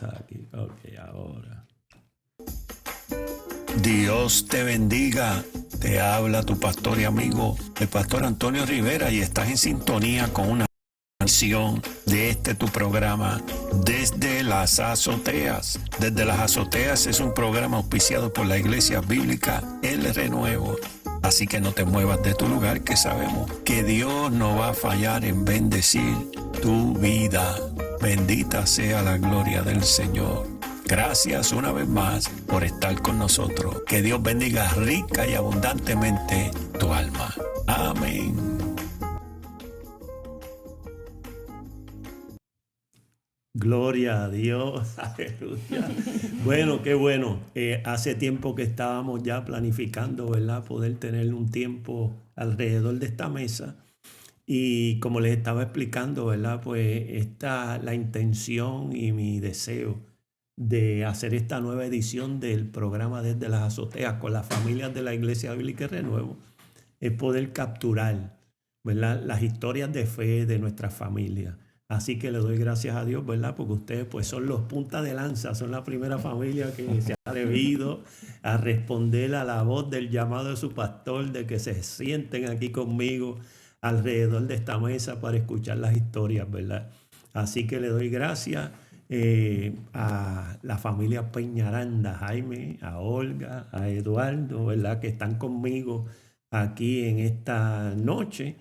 Aquí, ok, ahora. Dios te bendiga. Te habla tu pastor y amigo, el pastor Antonio Rivera, y estás en sintonía con una canción de tu programa Desde las Azoteas. Desde las Azoteas es un programa auspiciado por la Iglesia Bíblica El Renuevo. Así que no te muevas de tu lugar, que sabemos que Dios no va a fallar en bendecir tu vida. Bendita sea la gloria del Señor. Gracias una vez más por estar con nosotros. Que Dios bendiga rica y abundantemente tu alma. Amén. Gloria a Dios, aleluya. Bueno, qué bueno. Hace tiempo que estábamos ya planificando, ¿verdad? Poder tener un tiempo alrededor de esta mesa. Y como les estaba explicando, ¿verdad? Pues la intención y mi deseo de hacer esta nueva edición del programa Desde las Azoteas con las familias de la Iglesia Bíblica y Renuevo es poder capturar, ¿verdad? Las historias de fe de nuestras familias. Así que le doy gracias a Dios, ¿verdad? Porque ustedes pues son los puntas de lanza, son la primera familia que se ha atrevido a responder a la voz del llamado de su pastor, de que se sienten aquí conmigo alrededor de esta mesa para escuchar las historias, ¿verdad? Así que le doy gracias a la familia Peñaranda, a Jaime, a Olga, a Eduardo, ¿verdad? Que están conmigo aquí en esta noche.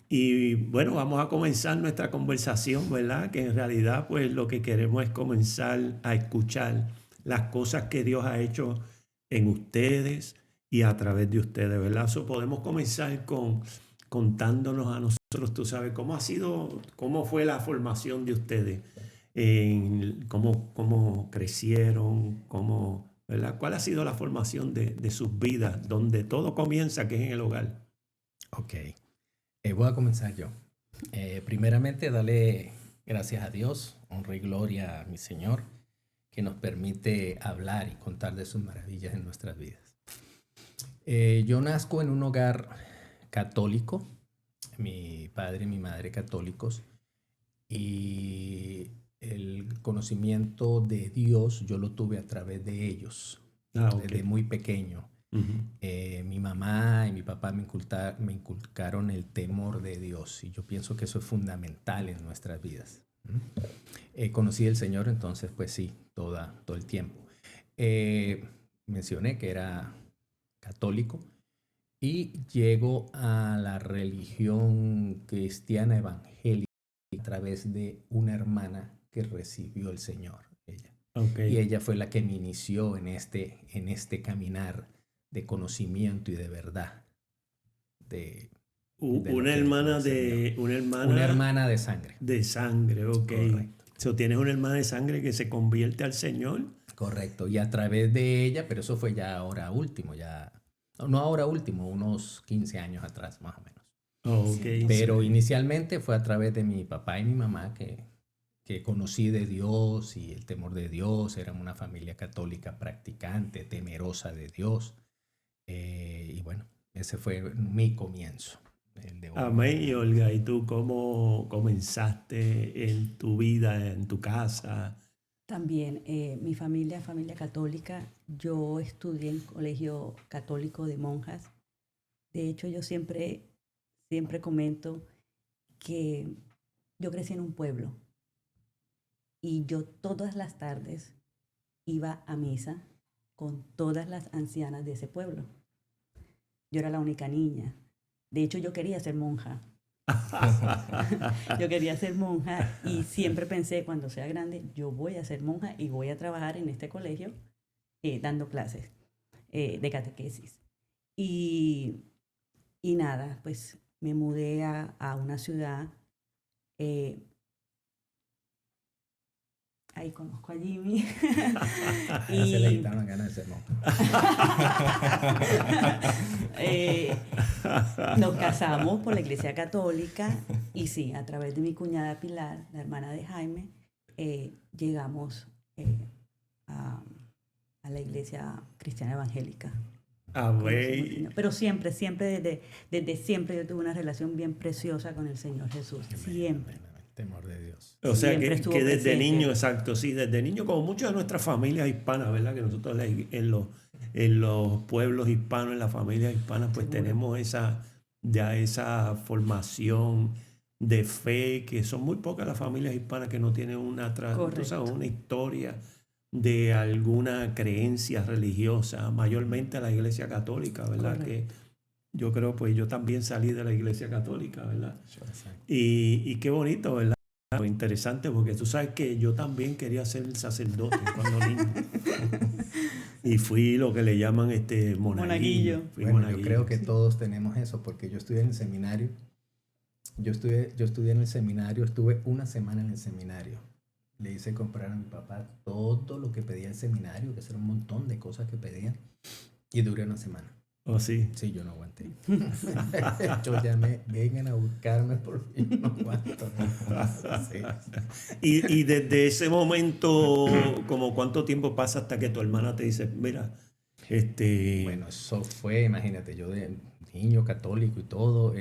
Y bueno, vamos a comenzar nuestra conversación, ¿verdad? Que en realidad pues lo que queremos es comenzar a escuchar las cosas que Dios ha hecho en ustedes y a través de ustedes, ¿verdad? So, podemos comenzar contándonos a nosotros, tú sabes, cómo fue la formación de ustedes, cómo crecieron, ¿verdad? ¿Cuál ha sido la formación de sus vidas, donde todo comienza, que es en el hogar? Ok, voy a comenzar yo. Primeramente, dale gracias a Dios, honra y gloria a mi Señor, que nos permite hablar y contar de sus maravillas en nuestras vidas. Yo nazco en un hogar católico, mi padre y mi madre católicos, y el conocimiento de Dios yo lo tuve a través de ellos, desde muy pequeño. Mi mamá y mi papá me inculcaron el temor de Dios, y yo pienso que eso es fundamental en nuestras vidas. Conocí al Señor, entonces pues sí, todo el tiempo. Mencioné que era católico y llego a la religión cristiana evangélica a través de una hermana que recibió el Señor, ella. Y ella fue la que me inició en este caminar de conocimiento y de verdad. Una hermana de sangre. De sangre, ok. Correcto. So, tienes una hermana de sangre que se convierte al Señor. Correcto. Y a través de ella, pero eso fue ya no ahora último, unos 15 años atrás, más o menos. Okay. Pero inicialmente fue a través de mi papá y mi mamá que conocí de Dios y el temor de Dios. Éramos una familia católica practicante, temerosa de Dios. Y bueno, ese fue mi comienzo. Amén. Y Olga, ¿y tú cómo comenzaste en tu vida, en tu casa? También, mi familia católica. Yo estudié en colegio católico de monjas. De hecho, yo siempre comento que yo crecí en un pueblo y yo todas las tardes iba a misa con todas las ancianas de ese pueblo. Yo era la única niña. De hecho, yo quería ser monja. Yo quería ser monja y siempre pensé, cuando sea grande, yo voy a ser monja y voy a trabajar en este colegio dando clases de catequesis. Y nada, pues me mudé a una ciudad. Ahí conozco a Jimmy. Y se le quitaron ganas de ser monja. Nos casamos por la Iglesia Católica y sí, a través de mi cuñada Pilar, la hermana de Jaime, llegamos a la Iglesia Cristiana Evangélica. Amén. Pero siempre, desde siempre yo tuve una relación bien preciosa con el Señor Jesús. Siempre. Temor de Dios. O sea, Siempre que estuvo desde presente. niño, exacto, sí, desde niño, como muchas de nuestras familias hispanas, ¿verdad? Que nosotros en los pueblos hispanos, en las familias hispanas, pues Seguro. tenemos esa formación de fe, que son muy pocas las familias hispanas que no tienen tú sabes, Correcto. una historia de alguna creencia religiosa, mayormente la Iglesia Católica, ¿verdad? Que Correcto. yo creo, pues yo también salí de la Iglesia Católica, ¿verdad? Exacto. Y qué bonito, ¿verdad? Interesante, porque tú sabes que yo también quería ser sacerdote cuando niño. Y fui lo que le llaman monaguillo. Monaguillo. Fui Bueno, yo monaguillo. creo que todos tenemos eso, porque yo estudié en el seminario. Yo estudié en el seminario, estuve una semana en el seminario. Le hice comprar a mi papá todo lo que pedía el seminario, que era un montón de cosas que pedían, y duré una semana. ¿Oh, sí? Sí, yo no aguanté. Yo llamé, vengan a buscarme porque yo no aguanto. Sí. Y desde ese momento, como cuánto tiempo pasa hasta que tu hermana te dice, mira, Bueno, eso fue, imagínate, yo de niño católico y todo,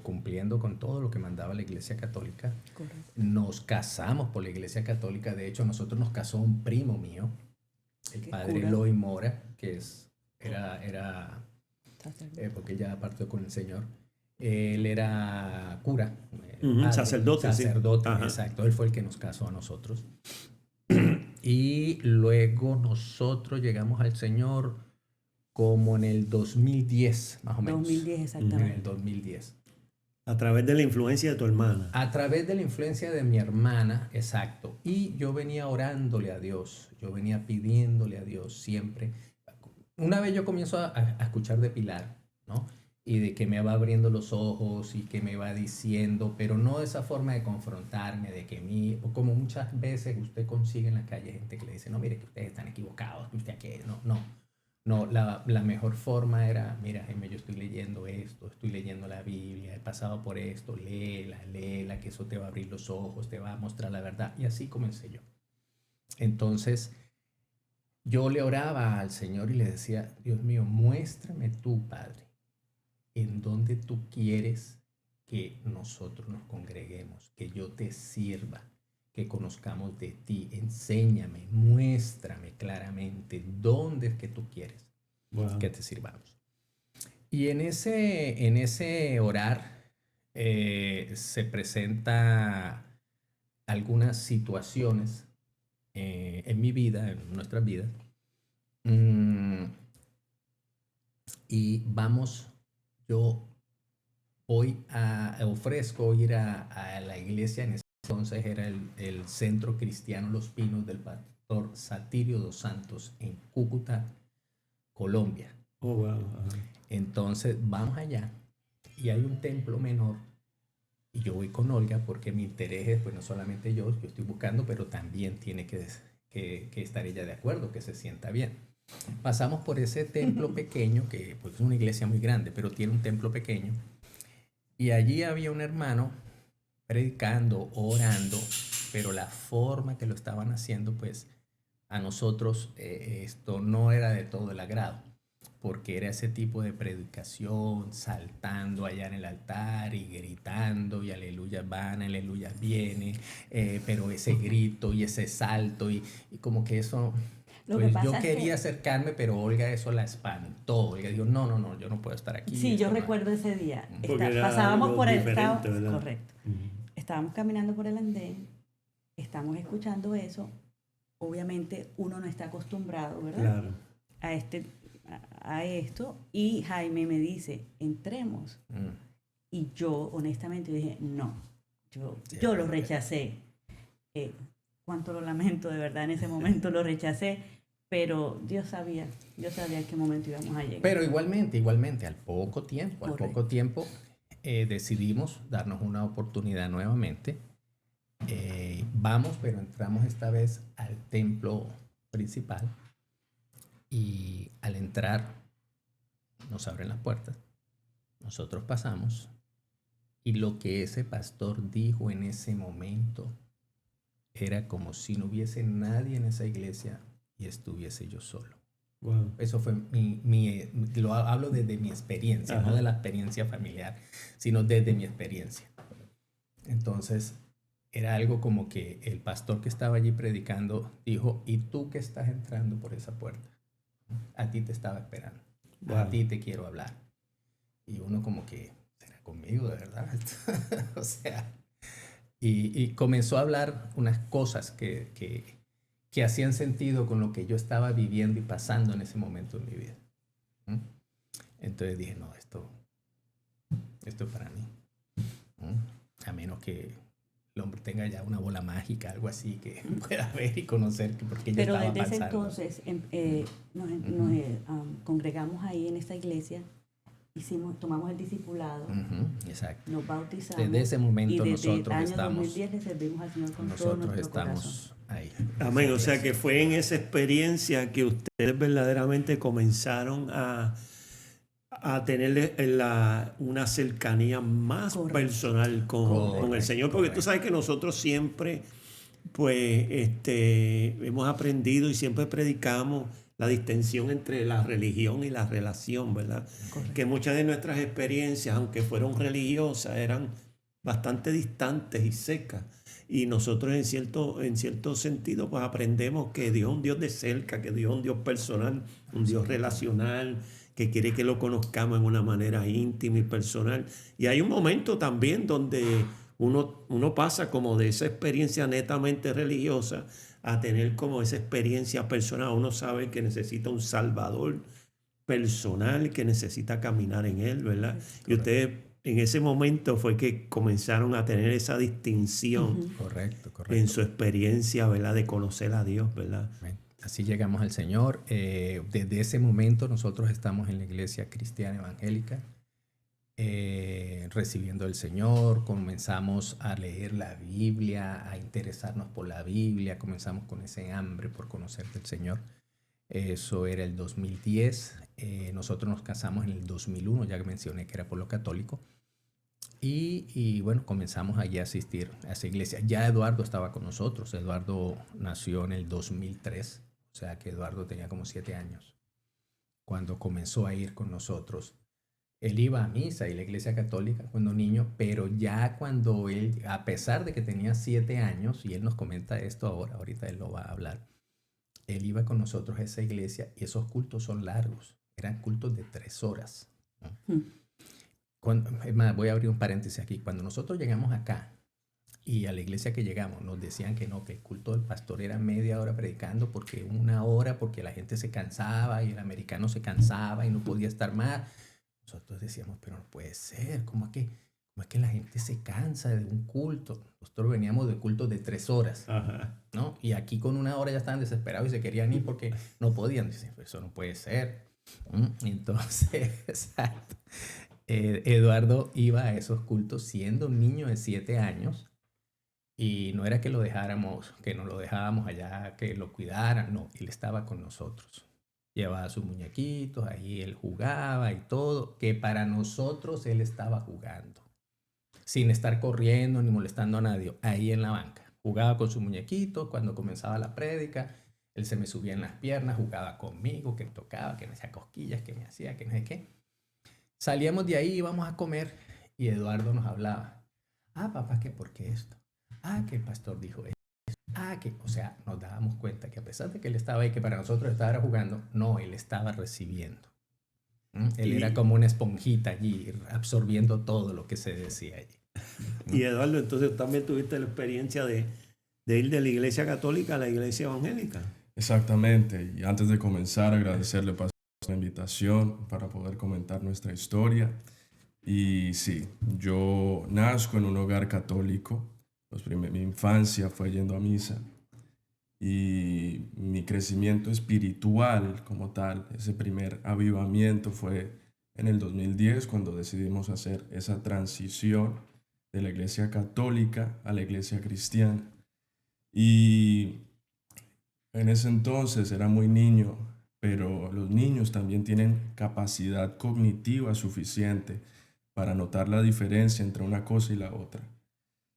cumpliendo con todo lo que mandaba la Iglesia Católica. Correcto. Nos casamos por la Iglesia Católica. De hecho, nosotros nos casó un primo mío, el ¿Qué padre cura? Eloy Mora, que era Sacerdote. porque ya partió con el Señor. Él era cura, Ujú, padre, sacerdote, sí. sacerdote, Ajá. exacto. Él fue el que nos casó a nosotros. Y luego nosotros llegamos al Señor como en el 2010, más o menos. 2010 En el exactamente. 2010. A través de la influencia de tu hermana. A través de la influencia de mi hermana, exacto. Y yo venía orándole a Dios, yo venía pidiéndole a Dios siempre. Una vez yo comienzo a escuchar de Pilar, ¿no? Y de que me va abriendo los ojos y que me va diciendo, pero no de esa forma de confrontarme, de que como muchas veces usted consigue en la calle gente que le dice, no, mire que ustedes están equivocados, que usted aquí, no, la mejor forma era, mira, Jaime, yo estoy leyendo esto, estoy leyendo la Biblia, he pasado por esto, léela, que eso te va a abrir los ojos, te va a mostrar la verdad. Y así comencé yo. Entonces, yo le oraba al Señor y le decía, Dios mío, muéstrame tú, Padre, en dónde tú quieres que nosotros nos congreguemos, que yo te sirva, que conozcamos de ti. Enséñame, muéstrame claramente dónde es que tú quieres Wow. que te sirvamos. Y en ese orar se presenta algunas situaciones en mi vida, en nuestra vida. Y yo ofrezco ir a la iglesia. En ese entonces era el Centro Cristiano Los Pinos del pastor Satirio dos Santos en Cúcuta, Colombia. Oh, wow. Ajá. Entonces vamos allá y hay un templo menor y yo voy con Olga porque mi interés es, pues no solamente yo estoy buscando, pero también tiene que estar ella de acuerdo, que se sienta bien. Pasamos por ese templo pequeño, que pues, es una iglesia muy grande, pero tiene un templo pequeño. Y allí había un hermano predicando, orando, pero la forma que lo estaban haciendo, pues a nosotros esto no era de todo el agrado, porque era ese tipo de predicación, saltando allá en el altar y gritando, y aleluya van, aleluya viene, pero ese grito y ese salto, y como que eso... Lo que Pues pasa yo es que- quería acercarme, pero Olga eso la espantó. Olga dijo, no, yo no puedo estar aquí. Sí, yo esto no". recuerdo ese día. Porque era Pasábamos algo por el... diferente, ¿verdad? Correcto. Ujú. Estábamos caminando por el andén, estamos escuchando eso. Obviamente uno no está acostumbrado, ¿verdad? Claro. A esto. Y Jaime me dice, entremos. Y yo honestamente dije, no. Yo lo rechacé. Cuánto lo lamento, de verdad, en ese momento lo rechacé. Pero Dios sabía en qué momento íbamos a llegar. Pero igualmente, al poco tiempo Correcto. decidimos darnos una oportunidad nuevamente. Vamos, pero entramos esta vez al templo principal y al entrar nos abren las puertas. Nosotros pasamos y lo que ese pastor dijo en ese momento era como si no hubiese nadie en esa iglesia y estuviese yo solo. Wow. Eso fue lo hablo desde mi experiencia, Ajá. no de la experiencia familiar, sino desde mi experiencia. Entonces, era algo como que el pastor que estaba allí predicando dijo, ¿y tú que estás entrando por esa puerta? A ti te estaba esperando. Wow. A ti te quiero hablar. Y uno como que, ¿será conmigo de verdad? O sea, y comenzó a hablar unas cosas que hacían sentido con lo que yo estaba viviendo y pasando en ese momento en mi vida. ¿Mm? Entonces dije, no, esto es para mí. ¿Mm? A menos que el hombre tenga ya una bola mágica, algo así, que pueda ver y conocer porque yo Pero estaba desde ese pasando. entonces nos congregamos ahí en esta iglesia, tomamos el discipulado, Exacto. nos bautizamos. Desde ese momento y desde nosotros el año estamos, 2010 le servimos al Señor con todo nosotros nuestro estamos corazón. ahí. Amén. O sea Así que es. fue en esa experiencia que ustedes verdaderamente comenzaron a tener una cercanía más Correcto. personal con el Señor. Porque tú sabes que nosotros siempre, pues, hemos aprendido y siempre predicamos la distinción entre la religión y la relación, ¿verdad? Correcto. Que muchas de nuestras experiencias, aunque fueron religiosas, eran bastante distantes y secas. Y nosotros en cierto sentido pues aprendemos que Dios es un Dios de cerca, que Dios es un Dios personal, un Dios relacional, que quiere que lo conozcamos en una manera íntima y personal. Y hay un momento también donde uno pasa como de esa experiencia netamente religiosa a tener como esa experiencia personal. Uno sabe que necesita un Salvador personal, que necesita caminar en Él, ¿verdad? Y ustedes en ese momento fue que comenzaron a tener esa distinción Correcto. en su experiencia, ¿verdad? De conocer a Dios, ¿verdad? Así llegamos al Señor. Desde ese momento nosotros estamos en la iglesia cristiana evangélica, recibiendo al Señor. Comenzamos a leer la Biblia, a interesarnos por la Biblia. Comenzamos con ese hambre por conocer del Señor. Eso era el 2010. Nosotros nos casamos en el 2001, ya que mencioné que era por lo católico. Y bueno, comenzamos allí a asistir a esa iglesia. Ya Eduardo estaba con nosotros. Eduardo nació en el 2003, o sea que Eduardo tenía como 7 años cuando comenzó a ir con nosotros. Él iba a misa y la iglesia católica cuando niño, pero ya cuando él, a pesar de que tenía 7 años, y él nos comenta esto ahorita él lo va a hablar, él iba con nosotros a esa iglesia y esos cultos son largos, eran cultos de 3 horas. ¿No? Es más, voy a abrir un paréntesis aquí. Cuando nosotros llegamos acá y a la iglesia que llegamos nos decían que no, que el culto del pastor era media hora predicando, porque 1 hora, porque la gente se cansaba y el americano se cansaba y no podía estar más. Nosotros decíamos, pero no puede ser, ¿cómo es que la gente se cansa de un culto? Nosotros veníamos de cultos de 3 horas, ¿no? Y aquí con 1 hora ya estaban desesperados y se querían ir porque no podían. Dicen, eso no puede ser. Entonces, exacto. Eduardo iba a esos cultos siendo un niño de 7 años y no era que lo dejáramos, que nos lo dejábamos allá, que lo cuidaran, no, él estaba con nosotros. Llevaba sus muñequitos, ahí él jugaba y todo, que para nosotros él estaba jugando, sin estar corriendo ni molestando a nadie, ahí en la banca. Jugaba con sus muñequitos, cuando comenzaba la prédica, él se me subía en las piernas, jugaba conmigo, que me tocaba, que me hacía cosquillas, que me hacía, que no sé qué. Salíamos de ahí, íbamos a comer y Eduardo nos hablaba. Ah, papá, ¿qué por qué esto? Ah, que el pastor dijo esto. Ah, que, o sea, nos dábamos cuenta que a pesar de que él estaba ahí, que para nosotros estaba jugando, no, él estaba recibiendo. Él era como una esponjita allí, absorbiendo todo lo que se decía allí. Y Eduardo, entonces también tuviste la experiencia de ir de la iglesia católica a la iglesia evangélica. Exactamente. Y antes de comenzar, agradecerle, pastor, la invitación para poder comentar nuestra historia. Y sí, yo nazco en un hogar católico. Mi infancia fue yendo a misa y mi crecimiento espiritual como tal, ese primer avivamiento fue en el 2010 cuando decidimos hacer esa transición de la iglesia católica a la iglesia cristiana. Y en ese entonces era muy niño, pero los niños también tienen capacidad cognitiva suficiente para notar la diferencia entre una cosa y la otra.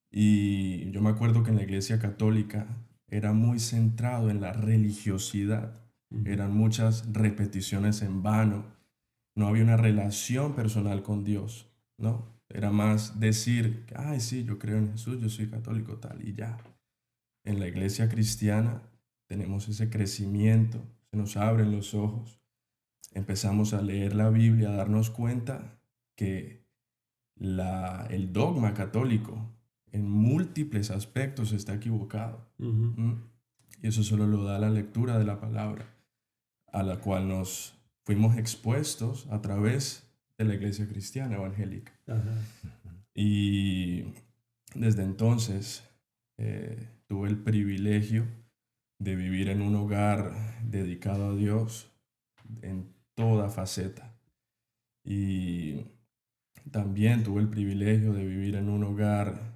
Y yo me acuerdo que en la iglesia católica era muy centrado en la religiosidad. Eran muchas repeticiones en vano. No había una relación personal con Dios, ¿no? Era más decir, ay, sí, yo creo en Jesús, yo soy católico, tal, y ya. En la iglesia cristiana tenemos ese crecimiento, se nos abren los ojos, empezamos a leer la Biblia, a darnos cuenta que el dogma católico en múltiples aspectos está equivocado. Ujú. Y eso solo lo da la lectura de la palabra, a la cual nos fuimos expuestos a través de la iglesia cristiana evangélica. Ajá. Y desde entonces tuve el privilegio de vivir en un hogar dedicado a Dios en toda faceta. Y también tuve el privilegio de vivir en un hogar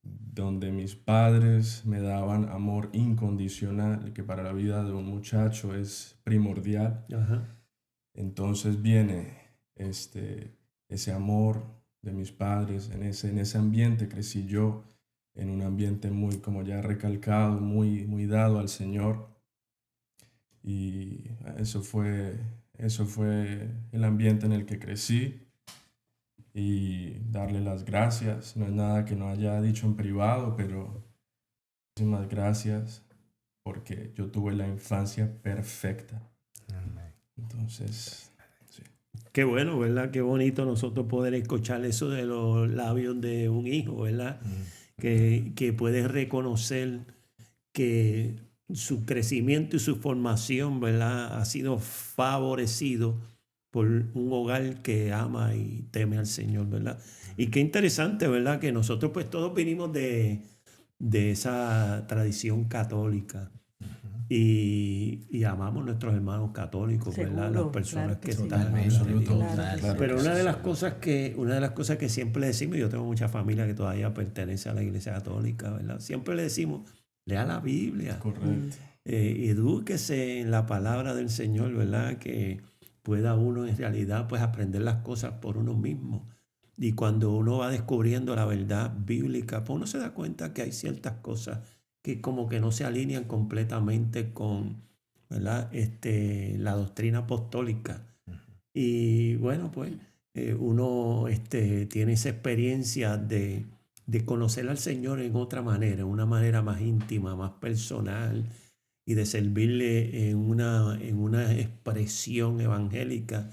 donde mis padres me daban amor incondicional, que para la vida de un muchacho es primordial. Ajá. Entonces viene ese amor de mis padres, en ese ambiente crecí yo, en un ambiente muy, como ya he recalcado, muy, muy dado al Señor. Y eso fue el ambiente en el que crecí. Y darle las gracias, no es nada que no haya dicho en privado, pero muchísimas gracias porque yo tuve la infancia perfecta. Entonces, sí. Qué bueno, ¿verdad? Qué bonito nosotros poder escuchar eso de los labios de un hijo, ¿verdad? Que puede reconocer que su crecimiento y su formación, ¿verdad? Ha sido favorecido por un hogar que ama y teme al Señor, ¿verdad? Y qué interesante, ¿verdad? Que nosotros pues todos venimos de esa tradición católica. Y amamos a nuestros hermanos católicos, ¿verdad? Las Seguro, personas claro que que sí. están Totalmente, absoluto. total. Claro. pero que una sí, de las sí. cosas que siempre le decimos, yo tengo mucha familia que todavía pertenece a la Iglesia Católica, ¿verdad? Siempre le decimos, lea la Biblia, Correcto. edúquese en la palabra del Señor, ¿verdad? Que pueda uno en realidad pues aprender las cosas por uno mismo. Y cuando uno va descubriendo la verdad bíblica, pues uno se da cuenta que hay ciertas cosas que como que no se alinean completamente con, ¿verdad? La doctrina apostólica. Y bueno, pues uno tiene esa experiencia de conocer al Señor en otra manera, una manera más íntima, más personal, y de servirle en una expresión evangélica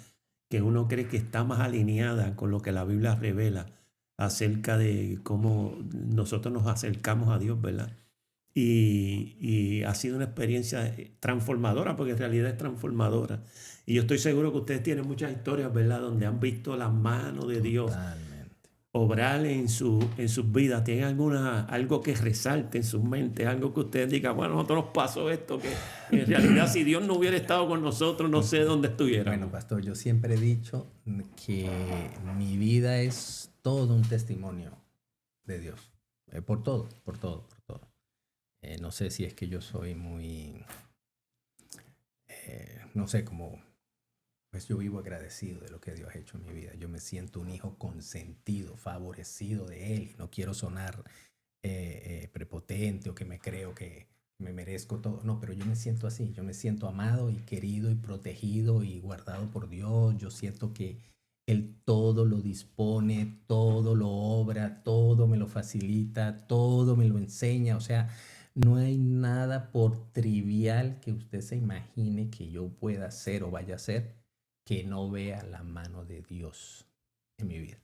que uno cree que está más alineada con lo que la Biblia revela acerca de cómo nosotros nos acercamos a Dios, ¿verdad? Y ha sido una experiencia transformadora, porque en realidad es transformadora. Y yo estoy seguro que ustedes tienen muchas historias, ¿verdad?, donde han visto la mano de Dios Totalmente. obrar en sus vidas. ¿Tienen algo que resalte en sus mentes? Algo que ustedes digan, bueno, a nosotros nos pasó esto, que en realidad si Dios no hubiera estado con nosotros, no sé dónde estuviéramos. Bueno, pastor, yo siempre he dicho que mi vida es todo un testimonio de Dios. Por todo, por todo, por todo. No sé si es que yo soy muy, no sé, como, pues yo vivo agradecido de lo que Dios ha hecho en mi vida. Yo me siento un hijo consentido, favorecido de Él. No quiero sonar prepotente o que me creo que me merezco todo. No, pero yo me siento así. Yo me siento amado y querido y protegido y guardado por Dios. Yo siento que Él todo lo dispone, todo lo obra, todo me lo facilita, todo me lo enseña. O sea, no hay nada por trivial que usted se imagine que yo pueda hacer o vaya a hacer que no vea la mano de Dios en mi vida.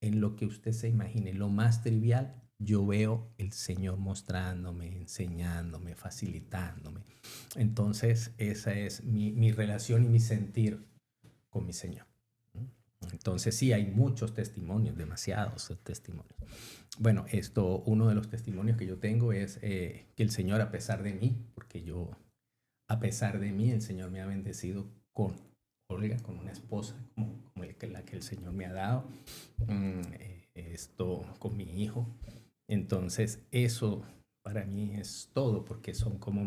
En lo que usted se imagine, lo más trivial, yo veo el Señor mostrándome, enseñándome, facilitándome. Entonces, esa es mi relación y mi sentir con mi Señor. Entonces, sí, hay muchos testimonios, demasiados testimonios. Bueno, uno de los testimonios que yo tengo es que el Señor, a pesar de mí, porque a pesar de mí, el Señor me ha bendecido con Olga, con una esposa como la que el Señor me ha dado, con mi hijo. Entonces, eso para mí es todo, porque son como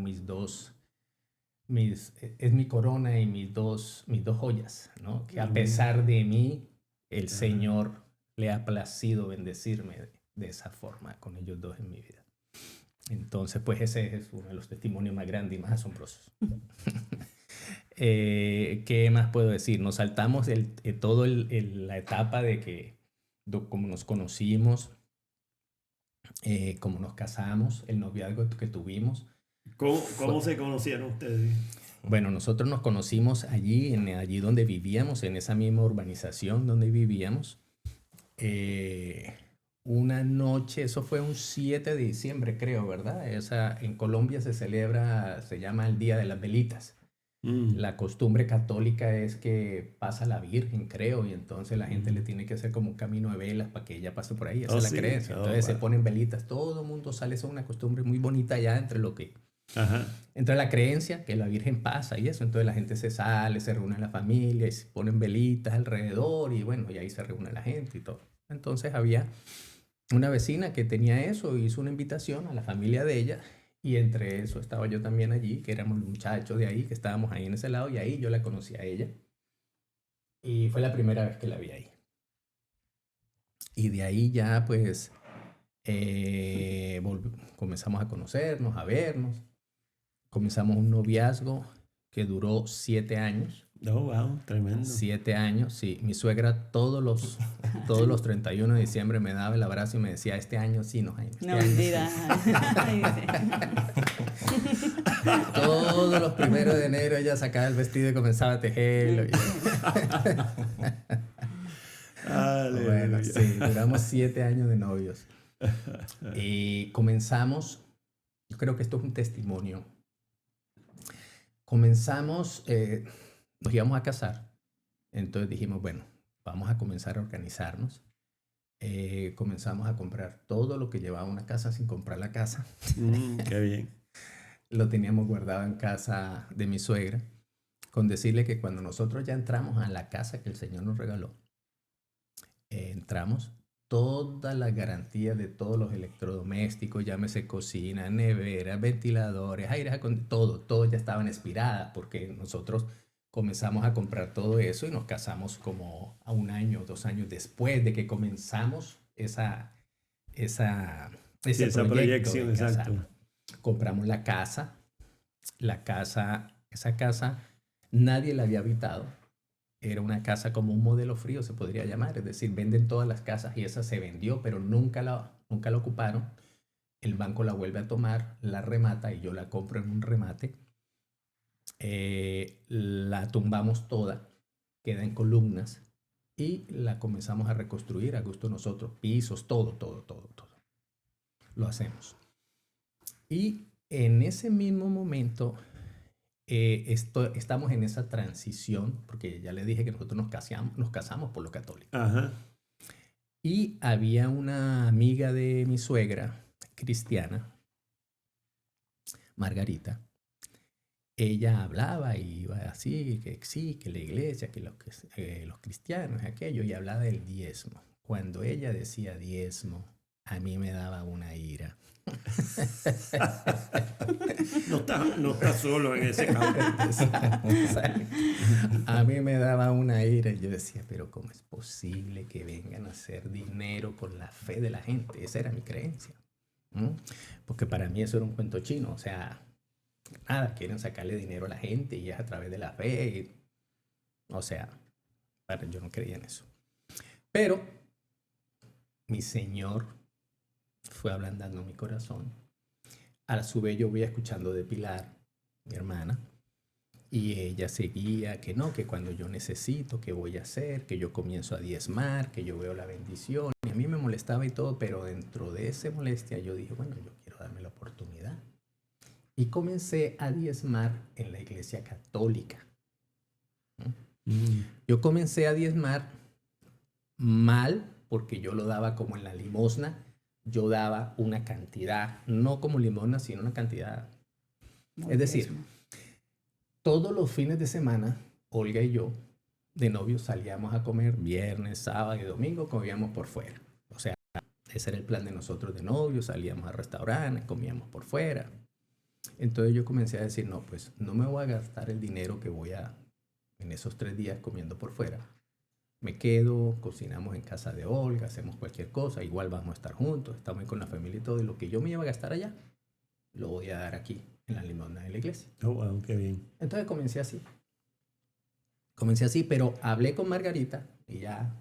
es mi corona y mis dos joyas, ¿no? Que a pesar de mí, el Señor le ha placido bendecirme de esa forma, con ellos dos en mi vida. Entonces, pues ese es uno de los testimonios más grandes y más asombrosos. ¿Qué más puedo decir? Nos saltamos todo la etapa de que, cómo nos conocimos, cómo nos casamos, el noviazgo que tuvimos. ¿Cómo se conocieron ustedes? Bueno, nosotros nos conocimos allí donde vivíamos, en esa misma urbanización donde vivíamos. Una noche, eso fue un 7 de diciembre, creo, ¿verdad? En Colombia se llama el Día de las Velitas. La costumbre católica es que pasa la Virgen, creo, y entonces la gente le tiene que hacer como un camino de velas para que ella pase por ahí. Esa es la creencia. Entonces se ponen velitas, todo el mundo sale, es una costumbre muy bonita ya entre la creencia que la Virgen pasa y eso. Entonces la gente se sale, se reúne en la familia y se ponen velitas alrededor y bueno, y ahí se reúne la gente y todo. Entonces había una vecina que tenía eso, hizo una invitación a la familia de ella. Y entre eso estaba yo también allí, que éramos los muchachos de ahí, que estábamos ahí en ese lado, y ahí yo la conocí a ella. Y fue la primera vez que la vi ahí. Y de ahí ya, pues, comenzamos a conocernos, a vernos. Comenzamos un noviazgo que duró 7 años. Oh, wow, tremendo. 7 años, sí. Mi suegra todos los 31 de diciembre me daba el abrazo y me decía, este año sí nos hay. No, mentira. Todos los 1 de enero ella sacaba el vestido y comenzaba a tejerlo. Bueno, sí, duramos 7 años de novios. Y comenzamos, yo creo que esto es un testimonio. Comenzamos, nos íbamos a casar. Entonces dijimos, bueno, vamos a comenzar a organizarnos. Comenzamos a comprar todo lo que llevaba una casa sin comprar la casa. Qué bien. Lo teníamos guardado en casa de mi suegra, con decirle que cuando nosotros ya entramos a la casa que el Señor nos regaló, entramos, todas las garantías de todos los electrodomésticos, llámese cocina, nevera, ventiladores, aires acondicionados, todo ya estaban expiradas, porque nosotros comenzamos a comprar todo eso y nos casamos como a 1 año, 2 años después de que comenzamos esa proyección, exacto. Compramos la casa, esa casa nadie la había habitado. Era una casa como un modelo frío, se podría llamar. Es decir, venden todas las casas y esa se vendió, pero nunca la ocuparon. El banco la vuelve a tomar, la remata y yo la compro en un remate. La tumbamos toda, queda en columnas y la comenzamos a reconstruir a gusto nosotros. Pisos, todo. Lo hacemos. Y en ese mismo momento estamos en esa transición, porque ya le dije que nosotros nos casamos por lo católico. Ajá. Y había una amiga de mi suegra, cristiana, Margarita. Ella hablaba y iba así, que sí, que la iglesia, que los cristianos, aquello, y hablaba del diezmo. Cuando ella decía diezmo, a mí me daba una ira. No está solo en ese campo. A mí me daba una ira y yo decía, pero ¿cómo es posible que vengan a hacer dinero con la fe de la gente? Esa era mi creencia. Porque para mí eso era un cuento chino. O sea, nada, quieren sacarle dinero a la gente y es a través de la fe. O sea, yo no creía en eso. Pero mi Señor fue ablandando mi corazón. A su vez yo voy escuchando de Pilar, mi hermana, y ella seguía que no, que cuando yo necesito, que voy a hacer, que yo comienzo a diezmar, que yo veo la bendición. Y a mí me molestaba y todo, pero dentro de esa molestia yo dije, bueno, yo quiero darme la oportunidad. Y comencé a diezmar en la iglesia católica. Yo comencé a diezmar mal, porque yo lo daba como en la limosna. Yo daba una cantidad, no como limosna, sino una cantidad. Es decir, todos los fines de semana, Olga y yo, de novios, salíamos a comer viernes, sábado y domingo, comíamos por fuera. O sea, ese era el plan de nosotros de novios, salíamos a restaurantes, comíamos por fuera. Entonces yo comencé a decir, no, pues no me voy a gastar el dinero que voy en esos 3 días comiendo por fuera. Me quedo, cocinamos en casa de Olga, hacemos cualquier cosa, igual vamos a estar juntos, estamos con la familia y todo, y lo que yo me iba a gastar allá, lo voy a dar aquí, en la limosna de la iglesia. Oh, wow, qué bien. Entonces comencé así. Comencé así, pero hablé con Margarita y ya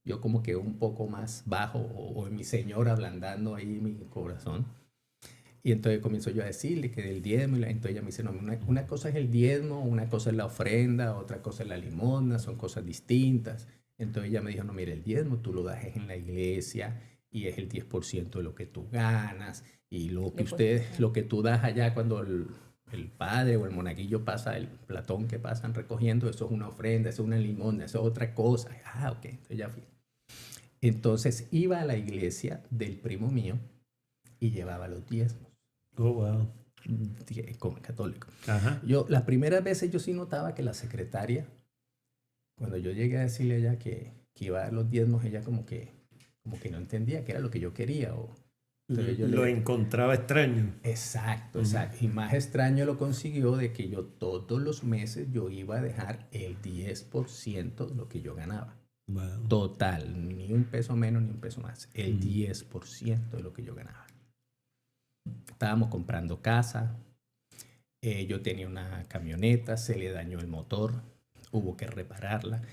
yo como que un poco más bajo o en mi Señor ablandando ahí mi corazón. Y entonces comienzo yo a decirle que del diezmo, entonces ella me dice, no, una cosa es el diezmo, una cosa es la ofrenda, otra cosa es la limosna, son cosas distintas. Entonces ella me dijo, no, mire, el diezmo tú lo das en la iglesia y es el 10% de lo que tú ganas y lo que tú das allá cuando el padre o el monaguillo pasa, el platón que pasan recogiendo, eso es una ofrenda, eso es una limosna, eso es otra cosa. Ah, ok, entonces ya fui. Entonces iba a la iglesia del primo mío y llevaba los diezmos. Oh, wow. Como católico. Ajá. Las primeras veces yo sí notaba que la secretaria, cuando yo llegué a decirle a ella que iba a dar los diezmos, ella como que no entendía que era lo que yo quería. Lo encontraba extraño. Exacto, exacto. Y más extraño lo consiguió de que yo todos los meses yo iba a dejar el 10% de lo que yo ganaba. Wow. Total, ni un peso menos ni un peso más. El 10% de lo que yo ganaba. Estábamos comprando casa. Yo tenía una camioneta, se le dañó el motor, hubo que repararla.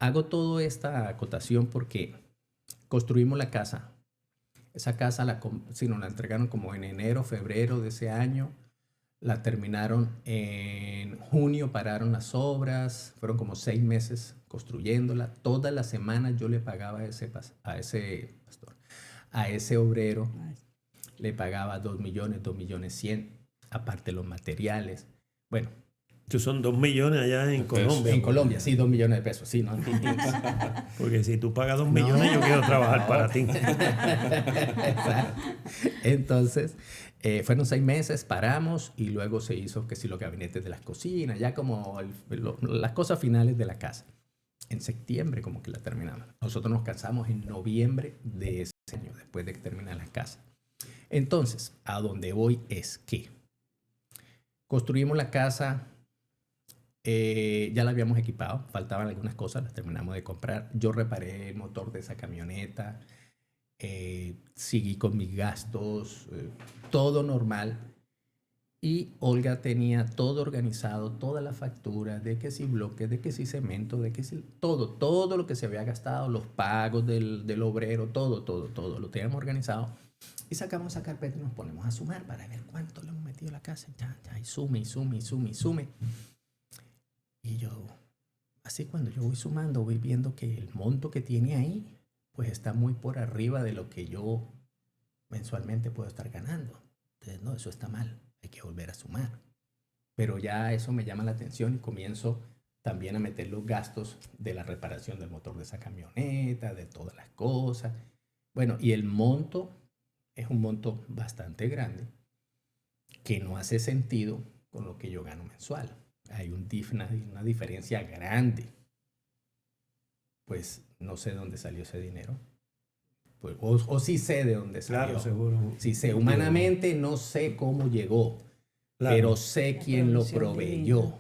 Hago toda esta acotación porque construimos la casa. Esa casa nos la entregaron como en enero, febrero de ese año. La terminaron en junio, pararon las obras. Fueron como 6 meses construyéndola. Todas las semanas yo le pagaba a ese obrero. Le pagaba 2 millones, 2 millones 100, aparte los materiales. Bueno. Estos son 2 millones allá en Colombia. En Colombia, sí, 2 millones de pesos, sí, ¿no? Porque si tú pagas 2 millones, yo quiero trabajar para ti. Exacto. Entonces, fueron 6 meses, paramos y luego se hizo que sí los gabinetes de las cocinas, ya como las cosas finales de la casa. En septiembre como que la terminamos. Nosotros nos casamos en noviembre de ese año, después de que termina la casa. Entonces, a donde voy es que construimos la casa, ya la habíamos equipado, faltaban algunas cosas, las terminamos de comprar. Yo reparé el motor de esa camioneta, seguí con mis gastos, todo normal. Y Olga tenía todo organizado, toda la factura, de que si bloques, de que si cemento, de que si todo lo que se había gastado, los pagos del obrero, todo lo teníamos organizado. Y sacamos esa carpeta y nos ponemos a sumar para ver cuánto le hemos metido a la casa. Ya, y sume. Y yo, así cuando yo voy sumando, voy viendo que el monto que tiene ahí, pues está muy por arriba de lo que yo mensualmente puedo estar ganando. Entonces, no, eso está mal, hay que volver a sumar. Pero ya eso me llama la atención y comienzo también a meter los gastos de la reparación del motor de esa camioneta, de todas las cosas. Bueno, y el monto es un monto bastante grande que no hace sentido con lo que yo gano mensual. Hay una diferencia grande. Pues no sé dónde salió ese dinero. Pues, o sí sé de dónde salió. Claro, seguro. Sí sé, humanamente no sé cómo llegó, claro, pero sé quién lo proveyó.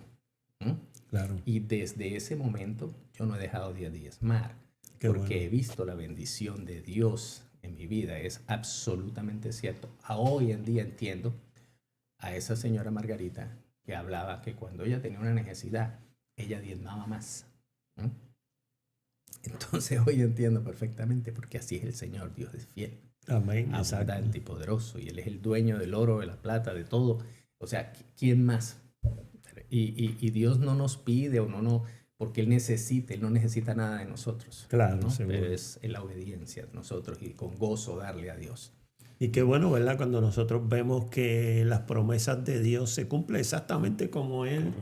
Claro. Y desde ese momento yo no he dejado de diezmar, porque he visto la bendición de Dios en mi vida. Es absolutamente cierto. Hoy en día entiendo a esa señora Margarita que hablaba que cuando ella tenía una necesidad, ella diezmaba más. Entonces hoy entiendo perfectamente porque así es el Señor. Dios es fiel, amén, abundante y poderoso, y Él es el dueño del oro, de la plata, de todo. O sea, ¿quién más? Y Dios no nos pide o no porque Él no necesita nada de nosotros. Claro, ¿no? seguro. Pero es en la obediencia de nosotros y con gozo darle a Dios. Y qué bueno, ¿verdad? Cuando nosotros vemos que las promesas de Dios se cumplen exactamente como Él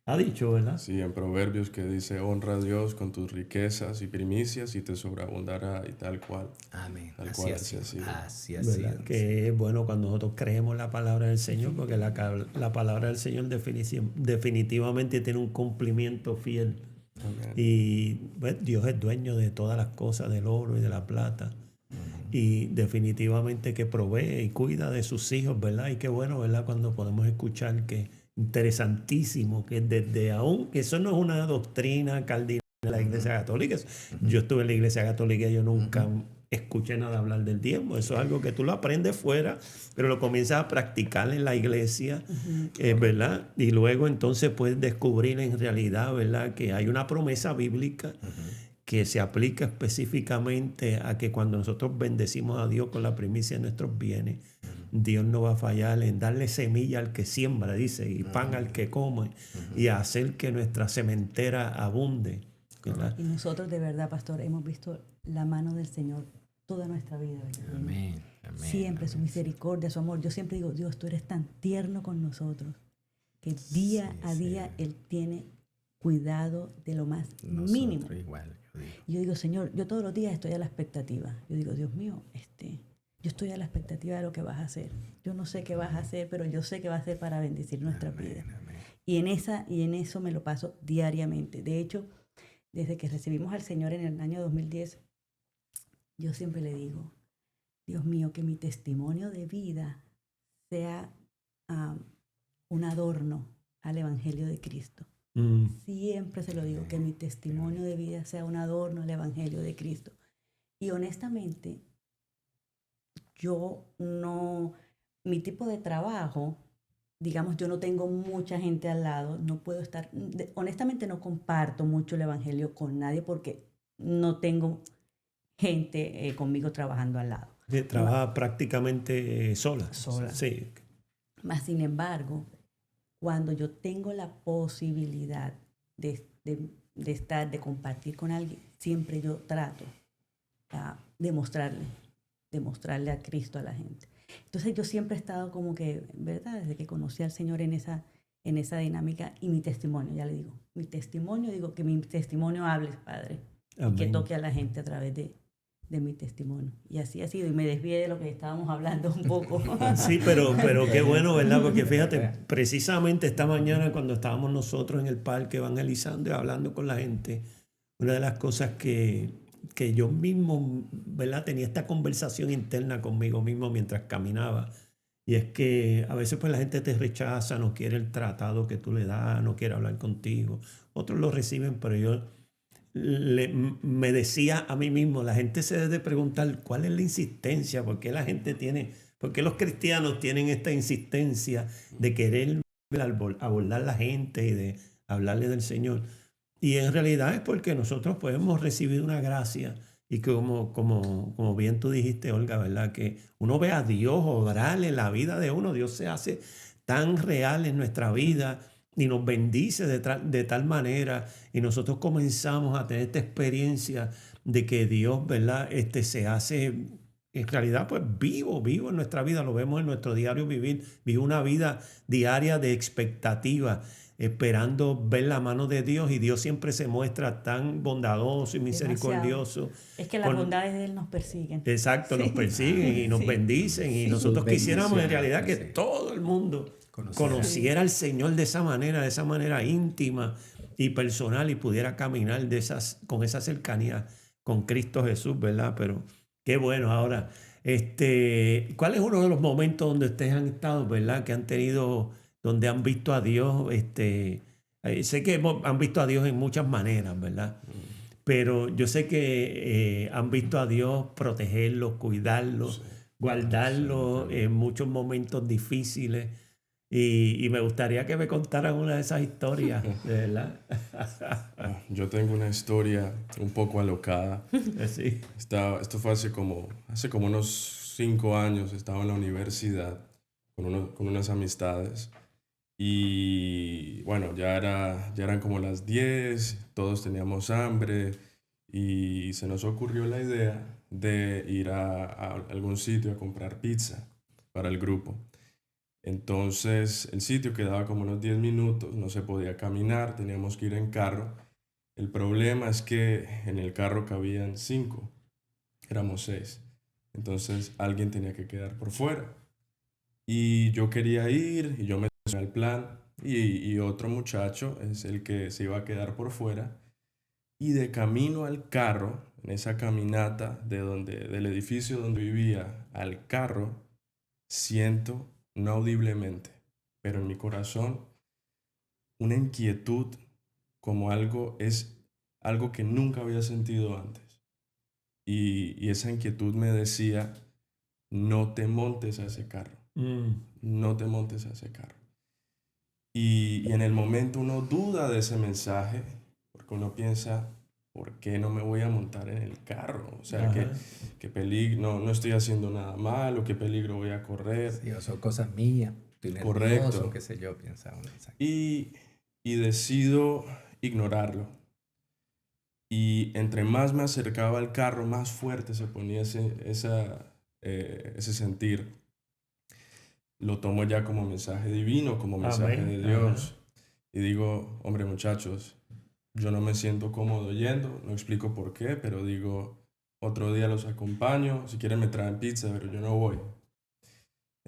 ha dicho, ¿verdad? Sí, en Proverbios que dice, honra a Dios con tus riquezas y primicias y te sobreabundará y tal cual. Amén. Tal así cual, así. Que es bueno cuando nosotros creemos la palabra del Señor, porque la palabra del Señor definitivamente tiene un cumplimiento fiel. Amén. Y pues, Dios es dueño de todas las cosas, del oro y de la plata. Y definitivamente que provee y cuida de sus hijos, ¿verdad? Y qué bueno, ¿verdad? Cuando podemos escuchar que interesantísimo, que desde aún, que eso no es una doctrina cardinal de la Iglesia Católica. Yo estuve en la Iglesia Católica y yo nunca escuche nada hablar del diezmo. Eso es algo que tú lo aprendes fuera, pero lo comienzas a practicar en la iglesia, ¿verdad? Y luego entonces puedes descubrir en realidad, ¿verdad?, que hay una promesa bíblica que se aplica específicamente a que cuando nosotros bendecimos a Dios con la primicia de nuestros bienes, Dios no va a fallar en darle semilla al que siembra, dice, y pan al que come, y a hacer que nuestra sementera abunde, ¿verdad? Y nosotros de verdad, pastor, hemos visto la mano del Señor toda nuestra vida. ¿Verdad? Amén. Amén. Siempre su misericordia, su amor. Yo siempre digo, Dios, tú eres tan tierno con nosotros que día a día Él tiene cuidado de lo más mínimo. Igual, yo digo. Y yo digo, Señor, yo todos los días estoy a la expectativa. Yo digo, Dios mío, yo estoy a la expectativa de lo que vas a hacer. Yo no sé qué vas a hacer, pero yo sé que va a ser para bendecir nuestra vida. Amén. Y en eso me lo paso diariamente. De hecho, desde que recibimos al Señor en el año 2010, yo siempre le digo, Dios mío, que mi testimonio de vida sea un adorno al Evangelio de Cristo. Siempre se lo digo, que mi testimonio de vida sea un adorno al Evangelio de Cristo. Y honestamente, mi tipo de trabajo, digamos, yo no tengo mucha gente al lado, no puedo estar, honestamente no comparto mucho el Evangelio con nadie porque no tengo gente conmigo trabajando al lado. Trabaja prácticamente sola. Sola. Sí. Más sin embargo, cuando yo tengo la posibilidad de compartir con alguien, siempre yo trato de mostrarle a Cristo a la gente. Entonces yo siempre he estado como que, ¿verdad? Desde que conocí al Señor en esa dinámica, y mi testimonio, ya le digo, que mi testimonio hable, Padre, Amén. y que toque a la gente a través de mi testimonio. Y así ha sido, y me desvié de lo que estábamos hablando un poco. Sí, pero qué bueno, ¿verdad? Porque fíjate, precisamente esta mañana cuando estábamos nosotros en el parque evangelizando y hablando con la gente, una de las cosas que yo mismo, ¿verdad?, tenía esta conversación interna conmigo mismo mientras caminaba, y es que a veces pues la gente te rechaza, no quiere el tratado que tú le das, no quiere hablar contigo. Otros lo reciben, pero yo me decía a mí mismo, la gente se debe preguntar cuál es la insistencia, por qué los cristianos tienen esta insistencia de querer abordar a la gente y de hablarle del Señor. Y en realidad es porque nosotros pues hemos recibido una gracia, y como bien tú dijiste, Olga, ¿verdad?, que uno ve a Dios obrar en la vida de uno. Dios se hace tan real en nuestra vida y nos bendice de tal manera, y nosotros comenzamos a tener esta experiencia de que Dios, ¿verdad?, se hace en realidad pues vivo en nuestra vida. Lo vemos en nuestro diario vivir. Vive una vida diaria de expectativa, esperando ver la mano de Dios, y Dios siempre se muestra tan bondadoso y misericordioso. Es que las bondades de Él nos persiguen. Exacto, nos persiguen y nos bendicen, y nosotros quisiéramos en realidad que todo el mundo conociera al Señor de esa manera íntima y personal, y pudiera caminar con esa cercanía con Cristo Jesús, ¿verdad? Pero qué bueno. Ahora, ¿cuál es uno de los momentos donde ustedes han estado, ¿verdad?, que han tenido, donde han visto a Dios? Sé que han visto a Dios en muchas maneras, ¿verdad? Pero yo sé que han visto a Dios protegerlos, cuidarlos, guardarlos en muchos momentos difíciles. Y me gustaría que me contaran una de esas historias, de verdad. Yo tengo una historia un poco alocada. Sí. Esto fue hace como unos 5 años. Estaba en la universidad con unas amistades. Y bueno, ya eran como las 10, todos teníamos hambre, y se nos ocurrió la idea de ir a algún sitio a comprar pizza para el grupo. Entonces el sitio quedaba como unos 10 minutos, no se podía caminar, teníamos que ir en carro. El problema es que en el carro cabían 5, éramos 6. Entonces alguien tenía que quedar por fuera. Y yo quería ir, y yo me al plan, y otro muchacho es el que se iba a quedar por fuera. Y de camino al carro, en esa caminata del edificio donde vivía al carro, siento no audiblemente, pero en mi corazón, una inquietud, como algo que nunca había sentido antes. y esa inquietud me decía, no te montes a ese carro, no te montes a ese carro. Y en el momento uno duda de ese mensaje, porque uno piensa, ¿por qué no me voy a montar en el carro? O sea, Ajá. qué peligro, no estoy haciendo nada malo, qué peligro voy a correr. Sí, o son cosas mías, estoy Correcto. nervioso, qué sé yo, piensa uno. Exacto. Y decido ignorarlo. Y entre más me acercaba al carro, más fuerte se ponía ese sentir. Lo tomo ya como mensaje divino, como mensaje Amén. de Dios. Y digo, hombre, muchachos, yo no me siento cómodo yendo, no explico por qué, pero digo, otro día los acompaño, si quieren me traen pizza, pero yo no voy.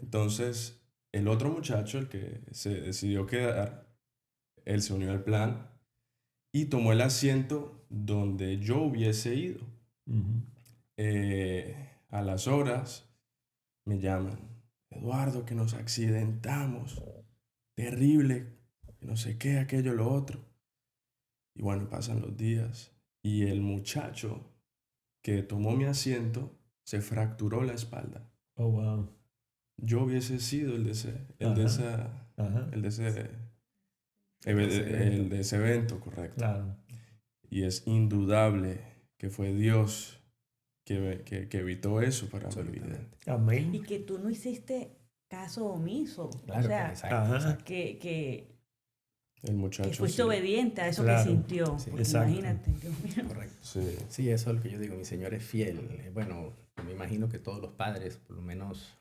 Entonces, el otro muchacho, el que se decidió quedar, él se unió al plan y tomó el asiento donde yo hubiese ido. Ujú. A las horas me llaman, Eduardo, que nos accidentamos, terrible, que no sé qué, aquello, lo otro. Y bueno, pasan los días y el muchacho que tomó mi asiento se fracturó la espalda. Oh, wow. Yo hubiese sido el de ese, Ajá. el de ese evento, correcto. Claro. Y es indudable que fue Dios que evitó eso para mi vida. Absolutamente. Y Amén. que tú no hiciste caso omiso. Claro, o sea, exacto, Ajá. exacto. que El muchacho fuiste sí. obediente a eso Claro. que sintió. Sí, Porque exacto. imagínate, Dios mío. Correcto. Sí. Sí, eso es lo que yo digo, mi Señor es fiel. Bueno, me imagino que todos los padres, por lo menos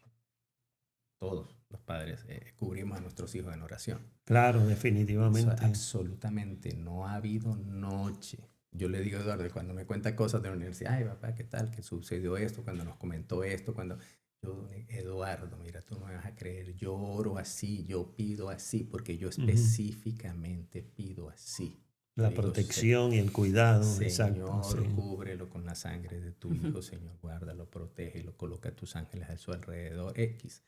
todos los padres, cubrimos a nuestros hijos en oración. Claro, Eso definitivamente. absolutamente no ha habido noche. Yo le digo a Eduardo, cuando me cuenta cosas de la universidad, ay papá, ¿qué tal? ¿Qué sucedió esto? Cuando nos comentó esto, cuando yo, Eduardo, mira, tú no me vas a creer, yo oro así, yo pido así, porque yo específicamente pido así. La Digo, protección y el cuidado. Señor, Exacto. Sí. cúbrelo con la sangre de tu hijo, Señor, guárdalo, protégelo, coloca a tus ángeles a su alrededor, X,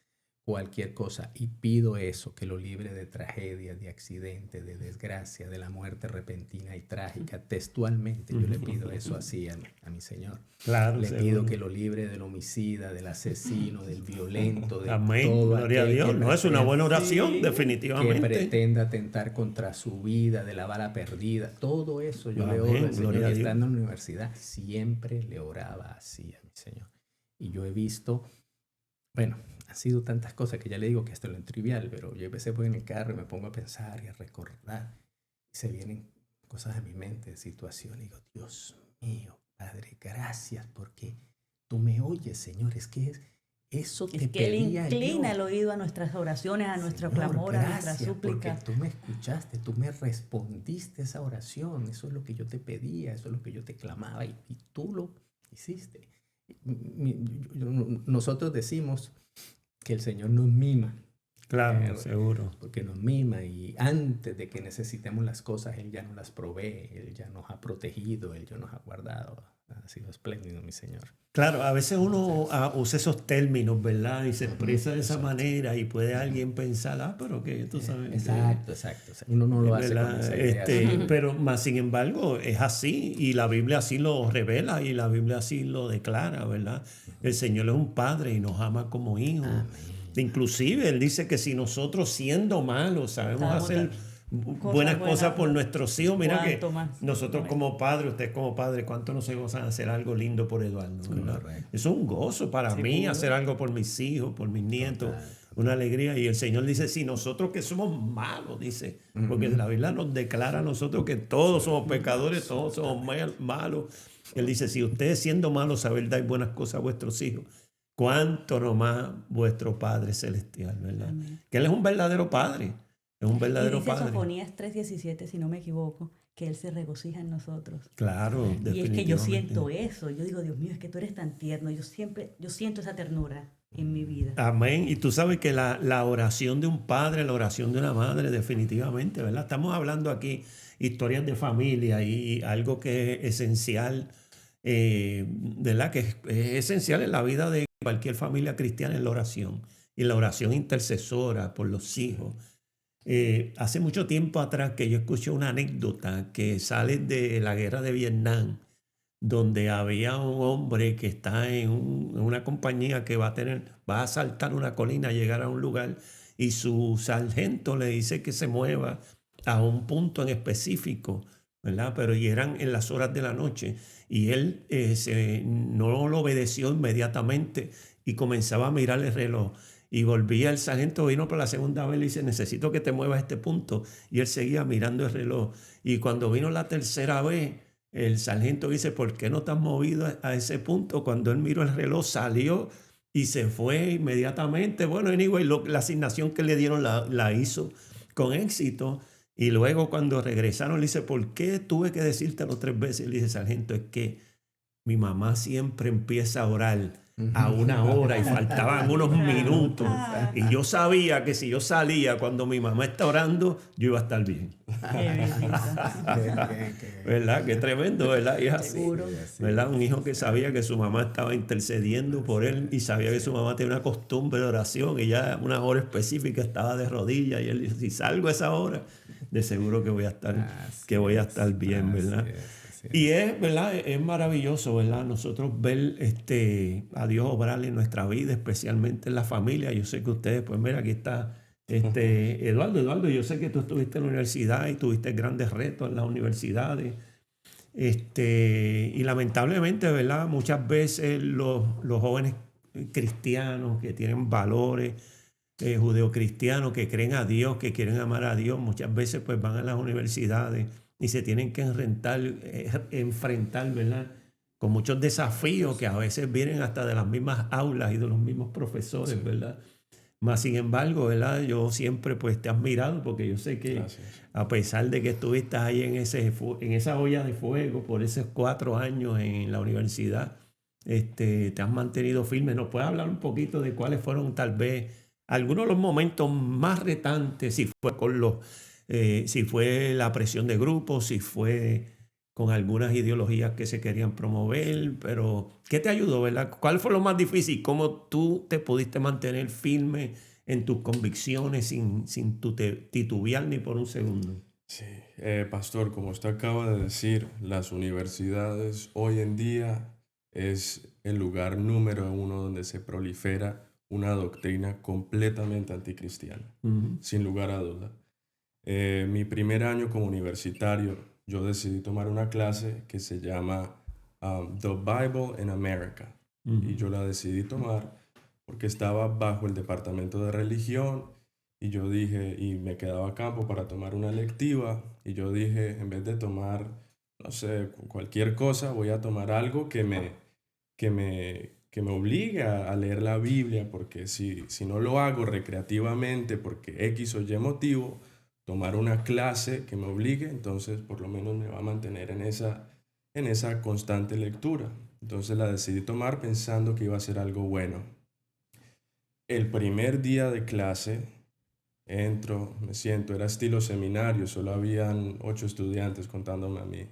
cualquier cosa. Y pido eso, que lo libre de tragedia, de accidente, de desgracia, de la muerte repentina y trágica. Textualmente yo le pido eso así a mi Señor. Claro, Le seguro. pido que lo libre del homicida, del asesino, del violento, de Amén. todo Gloria a aquel Dios. que No, es una buena oración, Sí, definitivamente. que pretenda atentar contra su vida, de la bala perdida. Todo eso yo le oro Amén, al Señor. gloria a Y Dios. estando en la universidad, siempre le oraba así a mi Señor. Y yo he visto, bueno, han sido tantas cosas que ya le digo que esto es lo trivial, pero yo a veces voy en el carro y me pongo a pensar y a recordar. Y se vienen cosas a mi mente, situaciones. Y digo, Dios mío, Padre, gracias porque tú me oyes, Señor. Es que eso te Es que Él pedía inclina yo. el oído a nuestras oraciones, a nuestro Señor, clamor, a nuestra gracias, súplica. porque tú me escuchaste, tú me respondiste esa oración. Eso es lo que yo te pedía, eso es lo que yo te clamaba y tú lo hiciste. Nosotros decimos que el Señor nos mima. Claro, seguro. Porque nos mima y antes de que necesitemos las cosas, Él ya nos las provee, Él ya nos ha protegido, Él ya nos ha guardado. Ha sido espléndido, mi Señor. Claro, a veces uno usa esos términos, ¿verdad? Y se expresa de esa Exacto. manera y puede alguien pensar, pero que tú sabes. Exacto. Uno no lo hace con ¿verdad? esa idea. Pero más sin embargo es así y la Biblia así lo revela y la Biblia así lo declara, ¿verdad? El Señor es un padre y nos ama como hijos. Inclusive Él dice que si nosotros siendo malos sabemos Sabemos hacer cosas buenas buenas cosas por nuestros hijos, mira que cuánto más. nosotros Amén. como padres, ustedes como padres, ¿cuánto no se gozan de hacer algo lindo por Eduardo? ¿Verdad? Correcto. Eso es un gozo para mí, Seguro. hacer algo por mis hijos, por mis nietos, una alegría. Y el Señor dice, si nosotros que somos malos, dice, porque la Biblia nos declara a nosotros que todos somos pecadores, todos somos malos. Él dice, si ustedes siendo malos saben dar buenas cosas a vuestros hijos, cuánto nomás vuestro Padre Celestial, ¿verdad? Amén. Que Él es un verdadero Padre, es un Y verdadero dice Padre. Sofonías 3:17, si no me equivoco, que Él se regocija en nosotros. Claro, Y es que yo definitivamente. siento eso. Yo digo, Dios mío, es que tú eres tan tierno. Yo siento esa ternura en mi vida. Amén. Y tú sabes que la oración de un padre, la oración de una madre, definitivamente, ¿verdad? Estamos hablando aquí historias de familia y algo que es esencial, ¿verdad? Que es esencial en la vida de cualquier familia cristiana, es la oración. Y la oración intercesora por los hijos. Hace mucho tiempo atrás que yo escuché una anécdota que sale de la guerra de Vietnam, donde había un hombre que está en una compañía que va a saltar una colina, llegar a un lugar, y su sargento le dice que se mueva a un punto en específico, ¿verdad? Pero y eran en las horas de la noche, y él no lo obedeció inmediatamente y comenzaba a mirar el reloj. Y volvía el sargento, vino por la segunda vez y le dice, necesito que te muevas a este punto. Y él seguía mirando el reloj. Y cuando vino la tercera vez, el sargento dice, ¿por qué no te has movido a ese punto? Cuando él miró el reloj, salió y se fue inmediatamente. Bueno, anyway, la asignación que le dieron la hizo con éxito. Y luego cuando regresaron, le dice, ¿por qué tuve que decírtelo 3 veces? Le dice, sargento, es que mi mamá siempre empieza a orar a una hora y faltaban unos minutos. Y yo sabía que si yo salía cuando mi mamá está orando, yo iba a estar bien. Qué bendito. ¿Verdad? Qué tremendo, ¿verdad? Y es así, Seguro. ¿verdad? Un hijo que sabía que su mamá estaba intercediendo por él y sabía que su mamá tenía una costumbre de oración y ya una hora específica estaba de rodillas y él dice, si salgo a esa hora, de seguro que voy a estar bien, ¿verdad? Y es, ¿verdad? Es maravilloso, ¿verdad? Nosotros ver a Dios obrar en nuestra vida, especialmente en la familia. Yo sé que ustedes, pues mira, aquí está Eduardo, yo sé que tú estuviste en la universidad y tuviste grandes retos en las universidades. Y lamentablemente, ¿verdad? Muchas veces los jóvenes cristianos que tienen valores judeocristianos, que creen a Dios, que quieren amar a Dios, muchas veces pues van a las universidades y se tienen que enfrentar, ¿verdad? Con muchos desafíos que a veces vienen hasta de las mismas aulas y de los mismos profesores, ¿verdad? Más sin embargo, ¿verdad? Yo siempre pues te he admirado porque yo sé que a pesar de que estuviste ahí en esa olla de fuego por esos 4 años en la universidad, te has mantenido firme. ¿Nos puedes hablar un poquito de cuáles fueron tal vez algunos de los momentos más retantes? Si fue la presión de grupos, si fue con algunas ideologías que se querían promover, pero ¿qué te ayudó, verdad? ¿Cuál fue lo más difícil? ¿Cómo tú te pudiste mantener firme en tus convicciones sin titubear ni por un segundo? Sí, pastor, como usted acaba de decir, las universidades hoy en día es el lugar número 1 donde se prolifera una doctrina completamente anticristiana, sin lugar a duda. Mi primer año como universitario, yo decidí tomar una clase que se llama The Bible in America. Y yo la decidí tomar porque estaba bajo el departamento de religión y yo dije, y me quedaba campo para tomar una electiva y yo dije, en vez de tomar, no sé, cualquier cosa, voy a tomar algo que me obligue a leer la Biblia, porque si no lo hago recreativamente porque X o Y motivo, tomar una clase que me obligue, entonces por lo menos me va a mantener en esa constante lectura. Entonces la decidí tomar pensando que iba a ser algo bueno. El primer día de clase, entro, me siento, era estilo seminario, solo habían 8 estudiantes contándome a mí.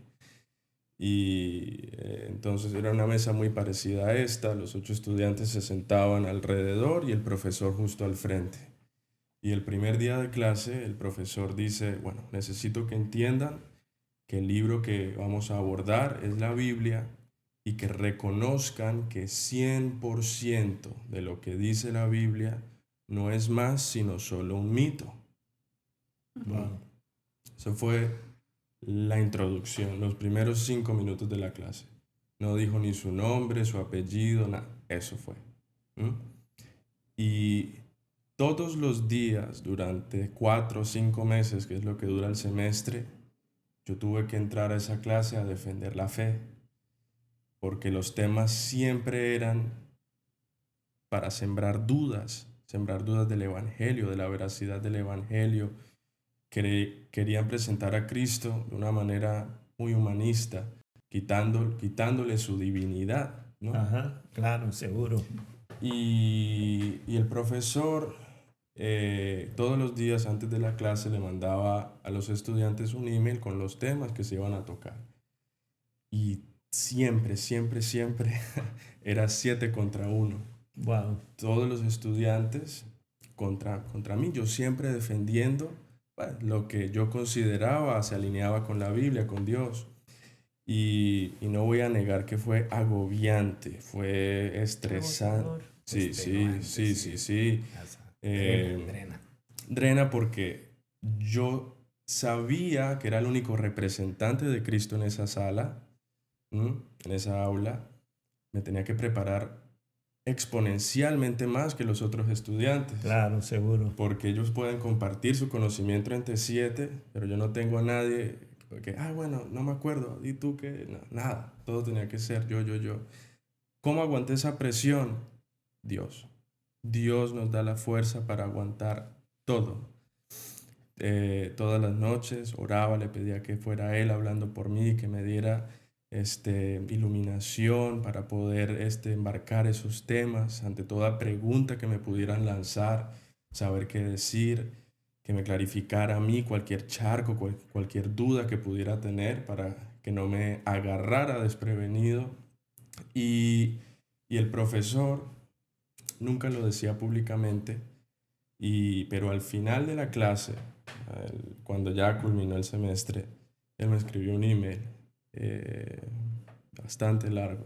Y entonces era una mesa muy parecida a esta, los 8 estudiantes se sentaban alrededor y el profesor justo al frente. Y el primer día de clase, el profesor dice, bueno, necesito que entiendan que el libro que vamos a abordar es la Biblia y que reconozcan que 100% de lo que dice la Biblia no es más sino solo un mito. Wow. Eso fue la introducción, los primeros 5 minutos de la clase. No dijo ni su nombre, su apellido, nada. Eso fue. Y todos los días, durante 4 o 5 meses, que es lo que dura el semestre, yo tuve que entrar a esa clase a defender la fe, porque los temas siempre eran para sembrar dudas del Evangelio, de la veracidad del Evangelio. Querían presentar a Cristo de una manera muy humanista, quitándole su divinidad, ¿no? Ajá, claro, seguro. Y el profesor todos los días antes de la clase le mandaba a los estudiantes un email con los temas que se iban a tocar. Y siempre era 7 contra 1. Wow. Todos los estudiantes contra mí, yo siempre defendiendo lo que yo consideraba se alineaba con la Biblia, con Dios. y no voy a negar que fue agobiante, fue estresante. Agotador. Sí, sí, Extenuante, sí, sí. sí, sí. Eh, Drena. Drena porque yo sabía que era el único representante de Cristo en esa sala, en esa aula. Me tenía que preparar exponencialmente más que los otros estudiantes, Claro, seguro. porque ellos pueden compartir su conocimiento entre 7, pero yo no tengo a nadie que, bueno, no me acuerdo, ¿y tú qué? No, nada, todo tenía que ser yo. ¿Cómo aguanté esa presión? Dios. Dios nos da la fuerza para aguantar todo. Todas las noches oraba, le pedía que fuera Él hablando por mí, que me diera iluminación para poder embarcar esos temas ante toda pregunta que me pudieran lanzar, saber qué decir, que me clarificara a mí cualquier charco, cualquier duda que pudiera tener para que no me agarrara desprevenido. Y, y el profesor nunca lo decía públicamente, pero al final de la clase, cuando ya culminó el semestre, él me escribió un email bastante largo.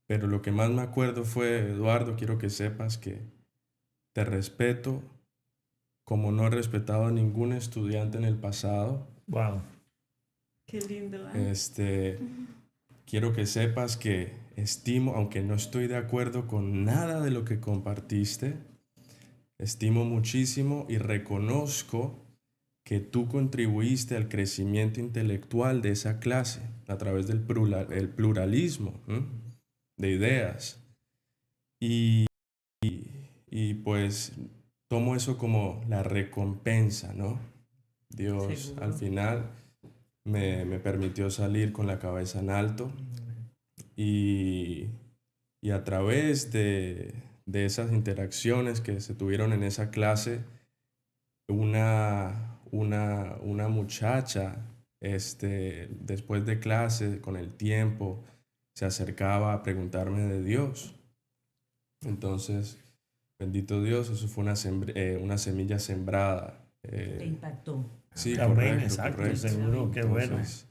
Pero lo que más me acuerdo fue: Eduardo, quiero que sepas que te respeto como no he respetado a ningún estudiante en el pasado. Wow. Qué lindo. Quiero que sepas que estimo, aunque no estoy de acuerdo con nada de lo que compartiste, estimo muchísimo y reconozco que tú contribuiste al crecimiento intelectual de esa clase a través del pluralismo de ideas. Y pues tomo eso como la recompensa, ¿no? Dios Seguro. al final me permitió salir con la cabeza en alto y a través de esas interacciones que se tuvieron en esa clase, una muchacha, después de clase, con el tiempo, se acercaba a preguntarme de Dios. Entonces, bendito Dios, eso fue una semilla sembrada. Te impactó. Sí, Amén, correcto, exacto, correcto. seguro, qué bueno. Entonces,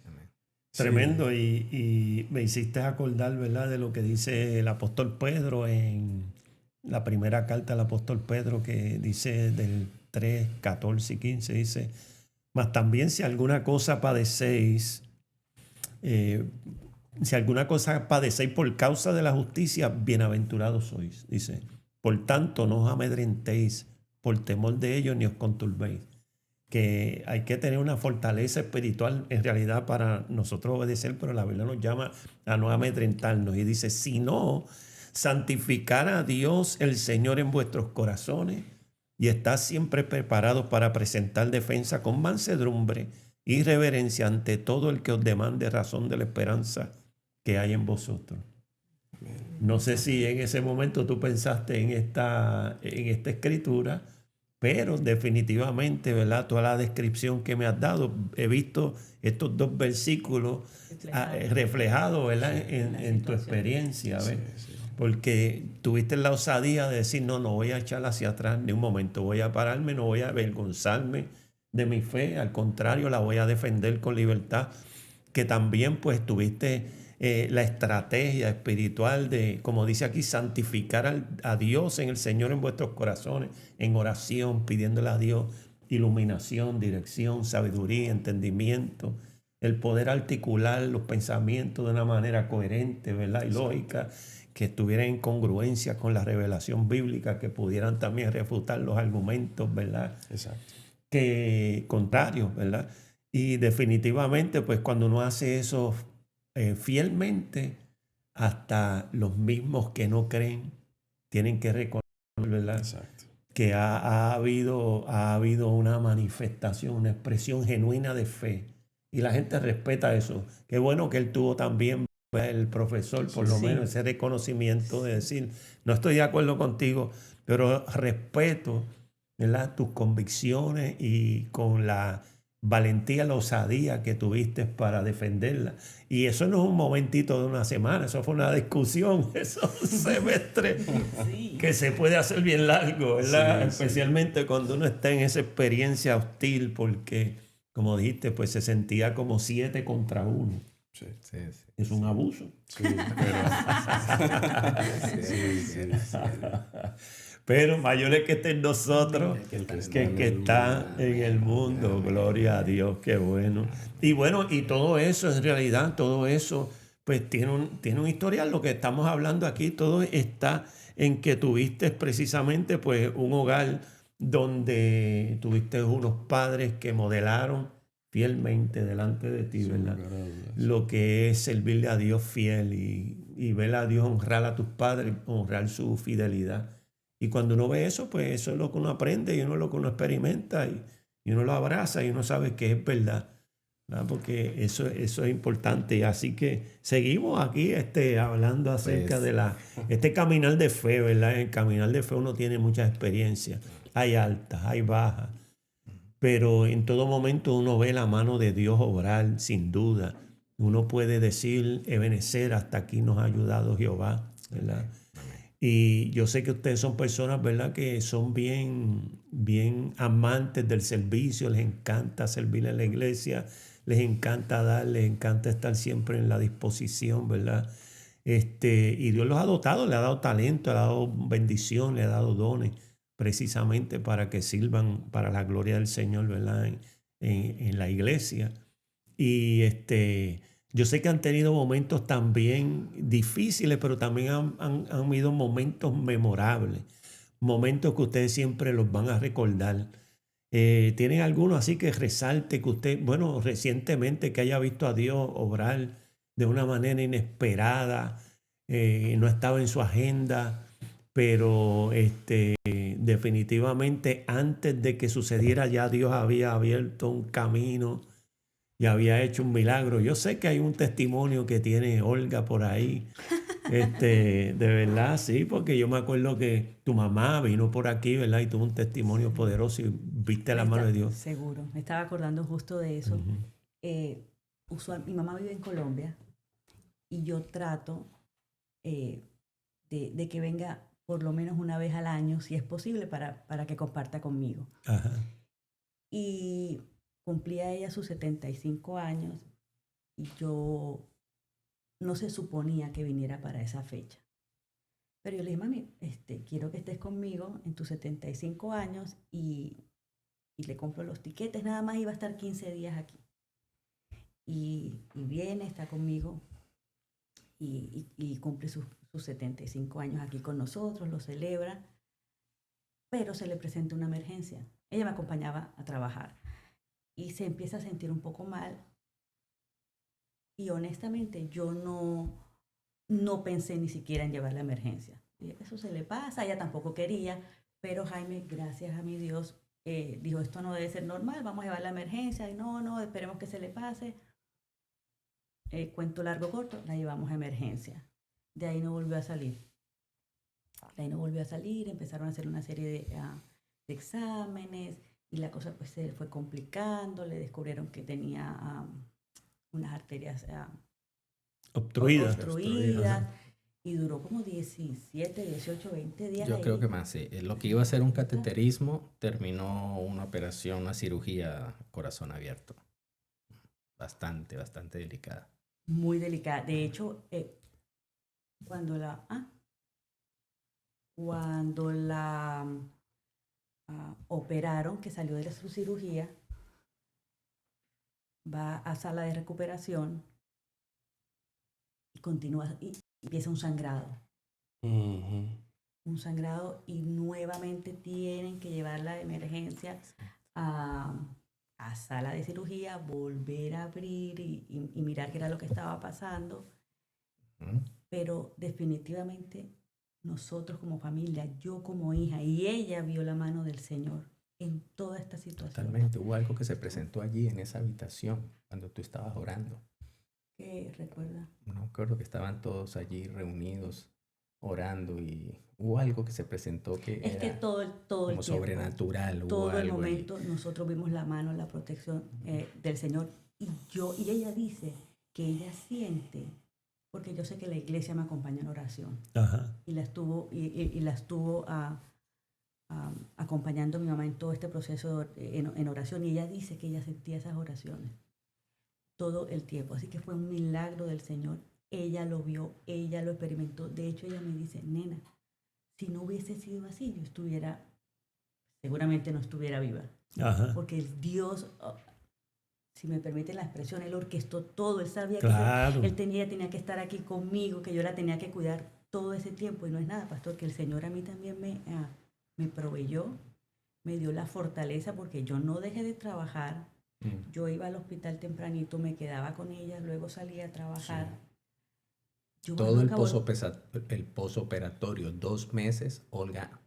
sí, Tremendo, y me hiciste acordar, ¿verdad?, de lo que dice el apóstol Pedro en la primera carta del apóstol Pedro, que dice del 3, 14 y 15, dice: mas también si alguna cosa padecéis por causa de la justicia, bienaventurados sois. Dice: por tanto, no os amedrentéis por temor de ellos, ni os conturbéis. Que hay que tener una fortaleza espiritual en realidad para nosotros obedecer, pero la Biblia nos llama a no amedrentarnos. Y dice: sino santificar a Dios el Señor en vuestros corazones, y estad siempre preparados para presentar defensa con mansedumbre y reverencia ante todo el que os demande razón de la esperanza que hay en vosotros. No sé si en ese momento tú pensaste en esta escritura, pero definitivamente, ¿verdad?, toda la descripción que me has dado, he visto estos dos versículos reflejados, ¿verdad?, en tu experiencia, ¿ves? sí. Porque tuviste la osadía de decir: no voy a echar hacia atrás ni un momento, voy a pararme, no voy a avergonzarme de mi fe, al contrario, la voy a defender con libertad. Que también pues tuviste la estrategia espiritual de, como dice aquí, santificar a Dios en el Señor en vuestros corazones, en oración, pidiéndole a Dios iluminación, dirección, sabiduría, entendimiento, el poder articular los pensamientos de una manera coherente, ¿verdad?, y lógica, que estuvieran en congruencia con la revelación bíblica, que pudieran también refutar los argumentos, ¿verdad?, Exacto. que contrarios, ¿verdad? Y definitivamente, pues cuando uno hace eso fielmente, hasta los mismos que no creen tienen que reconocer, ¿verdad?, Exacto. que ha habido una manifestación, una expresión genuina de fe. Y la gente respeta eso. Qué bueno que él tuvo también, ¿verdad?, el profesor, por lo menos ese reconocimiento de decir: no estoy de acuerdo contigo, pero respeto, ¿verdad?, tus convicciones, y con la valentía, la osadía que tuviste para defenderla. Y eso no es un momentito de una semana, eso fue una discusión, eso es un semestre que se puede hacer bien largo, ¿verdad? Sí, sí. Especialmente cuando uno está en esa experiencia hostil, porque, como dijiste, pues se sentía como 7 contra 1. Sí, Sí, sí. Es un abuso. sí, pero Pero mayor es que esté en nosotros El que está que el que está en el mundo. Gloria a Dios, qué bueno. Y bueno, y todo eso, en realidad, todo eso, pues tiene un historial. Lo que estamos hablando aquí, todo está en que tuviste precisamente pues un hogar donde tuviste unos padres que modelaron fielmente delante de ti, sin ¿verdad? lugar a dudas. Lo que es servirle a Dios fiel y ver a Dios honrar a tus padres, honrar su fidelidad. Y cuando uno ve eso, pues eso es lo que uno aprende y uno es lo que uno experimenta y uno lo abraza y uno sabe que es verdad, ¿verdad? Porque eso es importante. Así que seguimos aquí hablando acerca Pues, de este caminar de fe, ¿verdad? En el caminar de fe uno tiene mucha experiencia. Hay altas, hay bajas, pero en todo momento uno ve la mano de Dios obrar, sin duda. Uno puede decir, Ebenecer, hasta aquí nos ha ayudado Jehová, ¿verdad? Y yo sé que ustedes son personas, ¿verdad?, que son bien amantes del servicio, les encanta servir en la iglesia, les encanta dar, les encanta estar siempre en la disposición, ¿verdad? Y Dios los ha dotado, le ha dado talento, le ha dado bendición, le ha dado dones, precisamente para que sirvan para la gloria del Señor, ¿verdad? En la iglesia. Y yo sé que han tenido momentos también difíciles, pero también han habido momentos memorables, momentos que ustedes siempre los van a recordar. ¿Tienen alguno así que resalte que usted, bueno, recientemente que haya visto a Dios obrar de una manera inesperada, no estaba en su agenda, pero definitivamente antes de que sucediera ya Dios había abierto un camino y había hecho un milagro? Yo sé que hay un testimonio que tiene Olga por ahí. De verdad, sí, porque yo me acuerdo que tu mamá vino por aquí, ¿verdad? Y tuvo un testimonio poderoso y viste la mano de Dios. Seguro, me estaba acordando justo de eso. Ujú. Mi mamá vive en Colombia y yo trato de que venga por lo menos una vez al año, si es posible, para que comparta conmigo. Ajá. Y cumplía ella sus 75 años y yo no se suponía que viniera para esa fecha. Pero yo le dije, mami, quiero que estés conmigo en tus 75 años y le compro los tiquetes, nada más iba a estar 15 días aquí. Y viene, está conmigo y cumple sus 75 años aquí con nosotros, lo celebra, pero se le presenta una emergencia. Ella me acompañaba a trabajar y se empieza a sentir un poco mal y honestamente yo no pensé ni siquiera en llevar la emergencia. Eso se le pasa, ella tampoco quería, pero Jaime, gracias a mi Dios, dijo, esto no debe ser normal, vamos a llevar la emergencia, y no, esperemos que se le pase. Cuento largo corto, la llevamos a emergencia. De ahí no volvió a salir. Empezaron a hacer una serie de exámenes y la cosa pues se fue complicando, le descubrieron que tenía unas arterias Obstruida. obstruidas y duró como 17, 18, 20 días Yo ahí. creo que más, sí. Lo que iba a ser un cateterismo terminó una operación, una cirugía corazón abierto. Bastante delicada. Muy delicada. De hecho, cuando la operaron, que salió de su cirugía, va a sala de recuperación y continúa y empieza un sangrado. Un sangrado y nuevamente tienen que llevarla de emergencia a sala de cirugía, volver a abrir y mirar qué era lo que estaba pasando. Pero definitivamente nosotros como familia, yo como hija y ella vio la mano del Señor en toda esta situación. Totalmente. Hubo algo que se presentó allí en esa habitación cuando tú estabas orando. ¿Qué recuerda? No me acuerdo que estaban todos allí reunidos orando y hubo algo que se presentó que Es que era todo el como tiempo, sobrenatural. Hubo todo el algo allí. momento nosotros vimos la mano, la protección del Señor y ella dice que ella siente, porque yo sé que la iglesia me acompaña en oración. Ajá. Y la estuvo acompañando mi mamá en todo este proceso en oración y ella dice que ella sentía esas oraciones. todo el tiempo. Así que fue un milagro del Señor. Ella lo vio, ella lo experimentó. De hecho, ella me dice, nena, si no hubiese sido así, yo estuviera, seguramente no estuviera viva. Ajá. Porque Dios, si me permite la expresión, Él orquestó todo. Él sabía Claro. que Él tenía que estar aquí conmigo, que yo la tenía que cuidar todo ese tiempo. Y no es nada, pastor, que el Señor a mí también me proveyó, me dio la fortaleza, porque yo no dejé de trabajar. Yo iba al hospital tempranito, me quedaba con ella, luego salía a trabajar. Yo Todo el nunca posoperatorio, 2 meses, Olga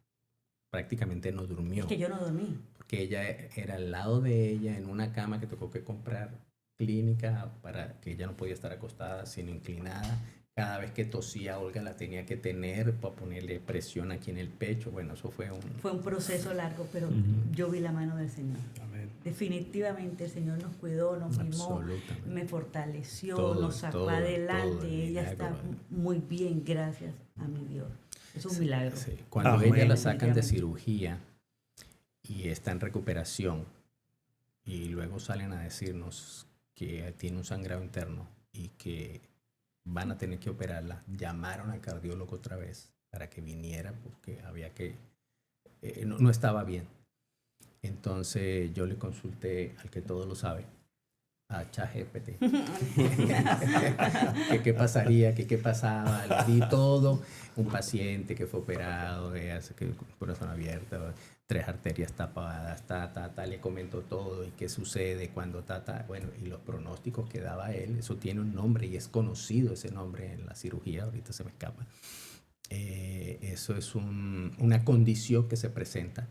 prácticamente no durmió. Es que yo no dormí. Porque ella era al lado de ella en una cama que tocó que comprar clínica para que ella no podía estar acostada sino inclinada. Cada vez que tosía, Olga la tenía que tener para ponerle presión aquí en el pecho. Bueno, eso fue un proceso largo, pero yo vi la mano del Señor. Amén. Definitivamente el Señor nos cuidó, nos mimó, me fortaleció, todo, nos sacó todo, adelante. todo Ella está muy bien, gracias a mi Dios. Es un milagro. Sí. Cuando Amén. ella la sacan de cirugía y está en recuperación y luego salen a decirnos que tiene un sangrado interno y que van a tener que operarla, llamaron al cardiólogo otra vez para que viniera porque había que no estaba bien. Entonces yo le consulté al que todo lo sabe, a ChatGPT. ¿Qué pasaría? ¿Qué pasaba? Le di todo. Un paciente que fue operado, corazón abierto, 3 arterias tapadas, le comentó todo y qué sucede cuando bueno, y los pronósticos que daba él, eso tiene un nombre y es conocido ese nombre en la cirugía, ahorita se me escapa. Eso es una condición que se presenta.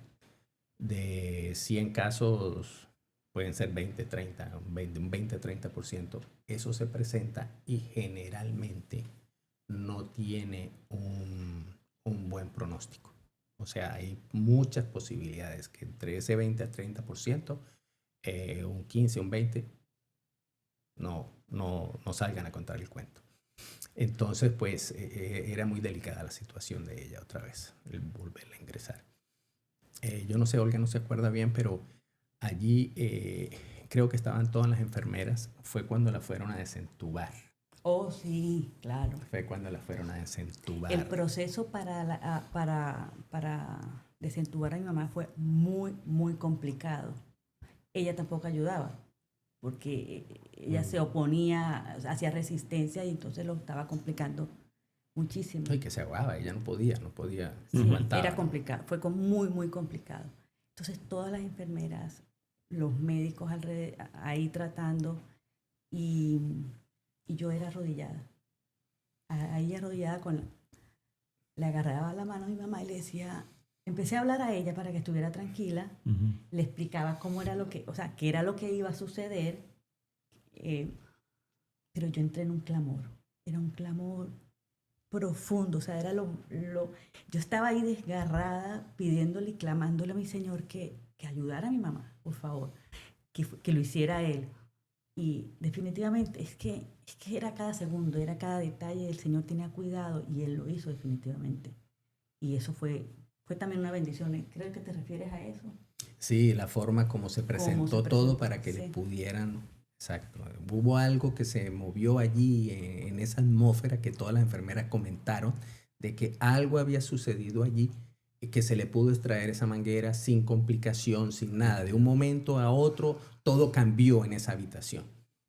De 100 casos, pueden ser 20, 30, un 20-30%. Eso se presenta y generalmente no tiene un buen pronóstico. O sea, hay muchas posibilidades que entre ese 20 a 30%, un 15, un 20, no salgan a contar el cuento. Entonces, pues, era muy delicada la situación de ella otra vez, el volverla a ingresar. Yo no sé, Olga no se acuerda bien, pero allí creo que estaban todas las enfermeras. Fue cuando la fueron a desentubar. Oh, sí, claro. Fue cuando la fueron a desentubar. El proceso para desentubar a mi mamá fue muy, muy complicado. Ella tampoco ayudaba, porque ella se oponía, hacía resistencia y entonces lo estaba complicando muchísimo. Y que se ahogaba, ella no podía, Sí, aguantaba. era complicado, fue muy, muy complicado. Entonces todas las enfermeras, los médicos ahí tratando y yo era arrodillada. Ahí arrodillada le agarraba la mano a mi mamá y le decía, empecé a hablar a ella para que estuviera tranquila, le explicaba cómo era qué era lo que iba a suceder, pero yo entré en un clamor, era un clamor profundo, o sea, era yo estaba ahí desgarrada pidiéndole y clamándole a mi Señor que ayudara a mi mamá, por favor, que lo hiciera Él. Y definitivamente es que era cada segundo, era cada detalle, el Señor tenía cuidado y Él lo hizo definitivamente. Y eso fue también una bendición. Creo que te refieres a eso. Sí, la forma como se presentó todo para que sí. le pudieran. Exacto. Hubo algo que se movió allí en esa atmósfera que todas las enfermeras comentaron de que algo había sucedido allí y que se le pudo extraer esa manguera sin complicación, sin nada. De un momento a otro todo cambió en esa habitación,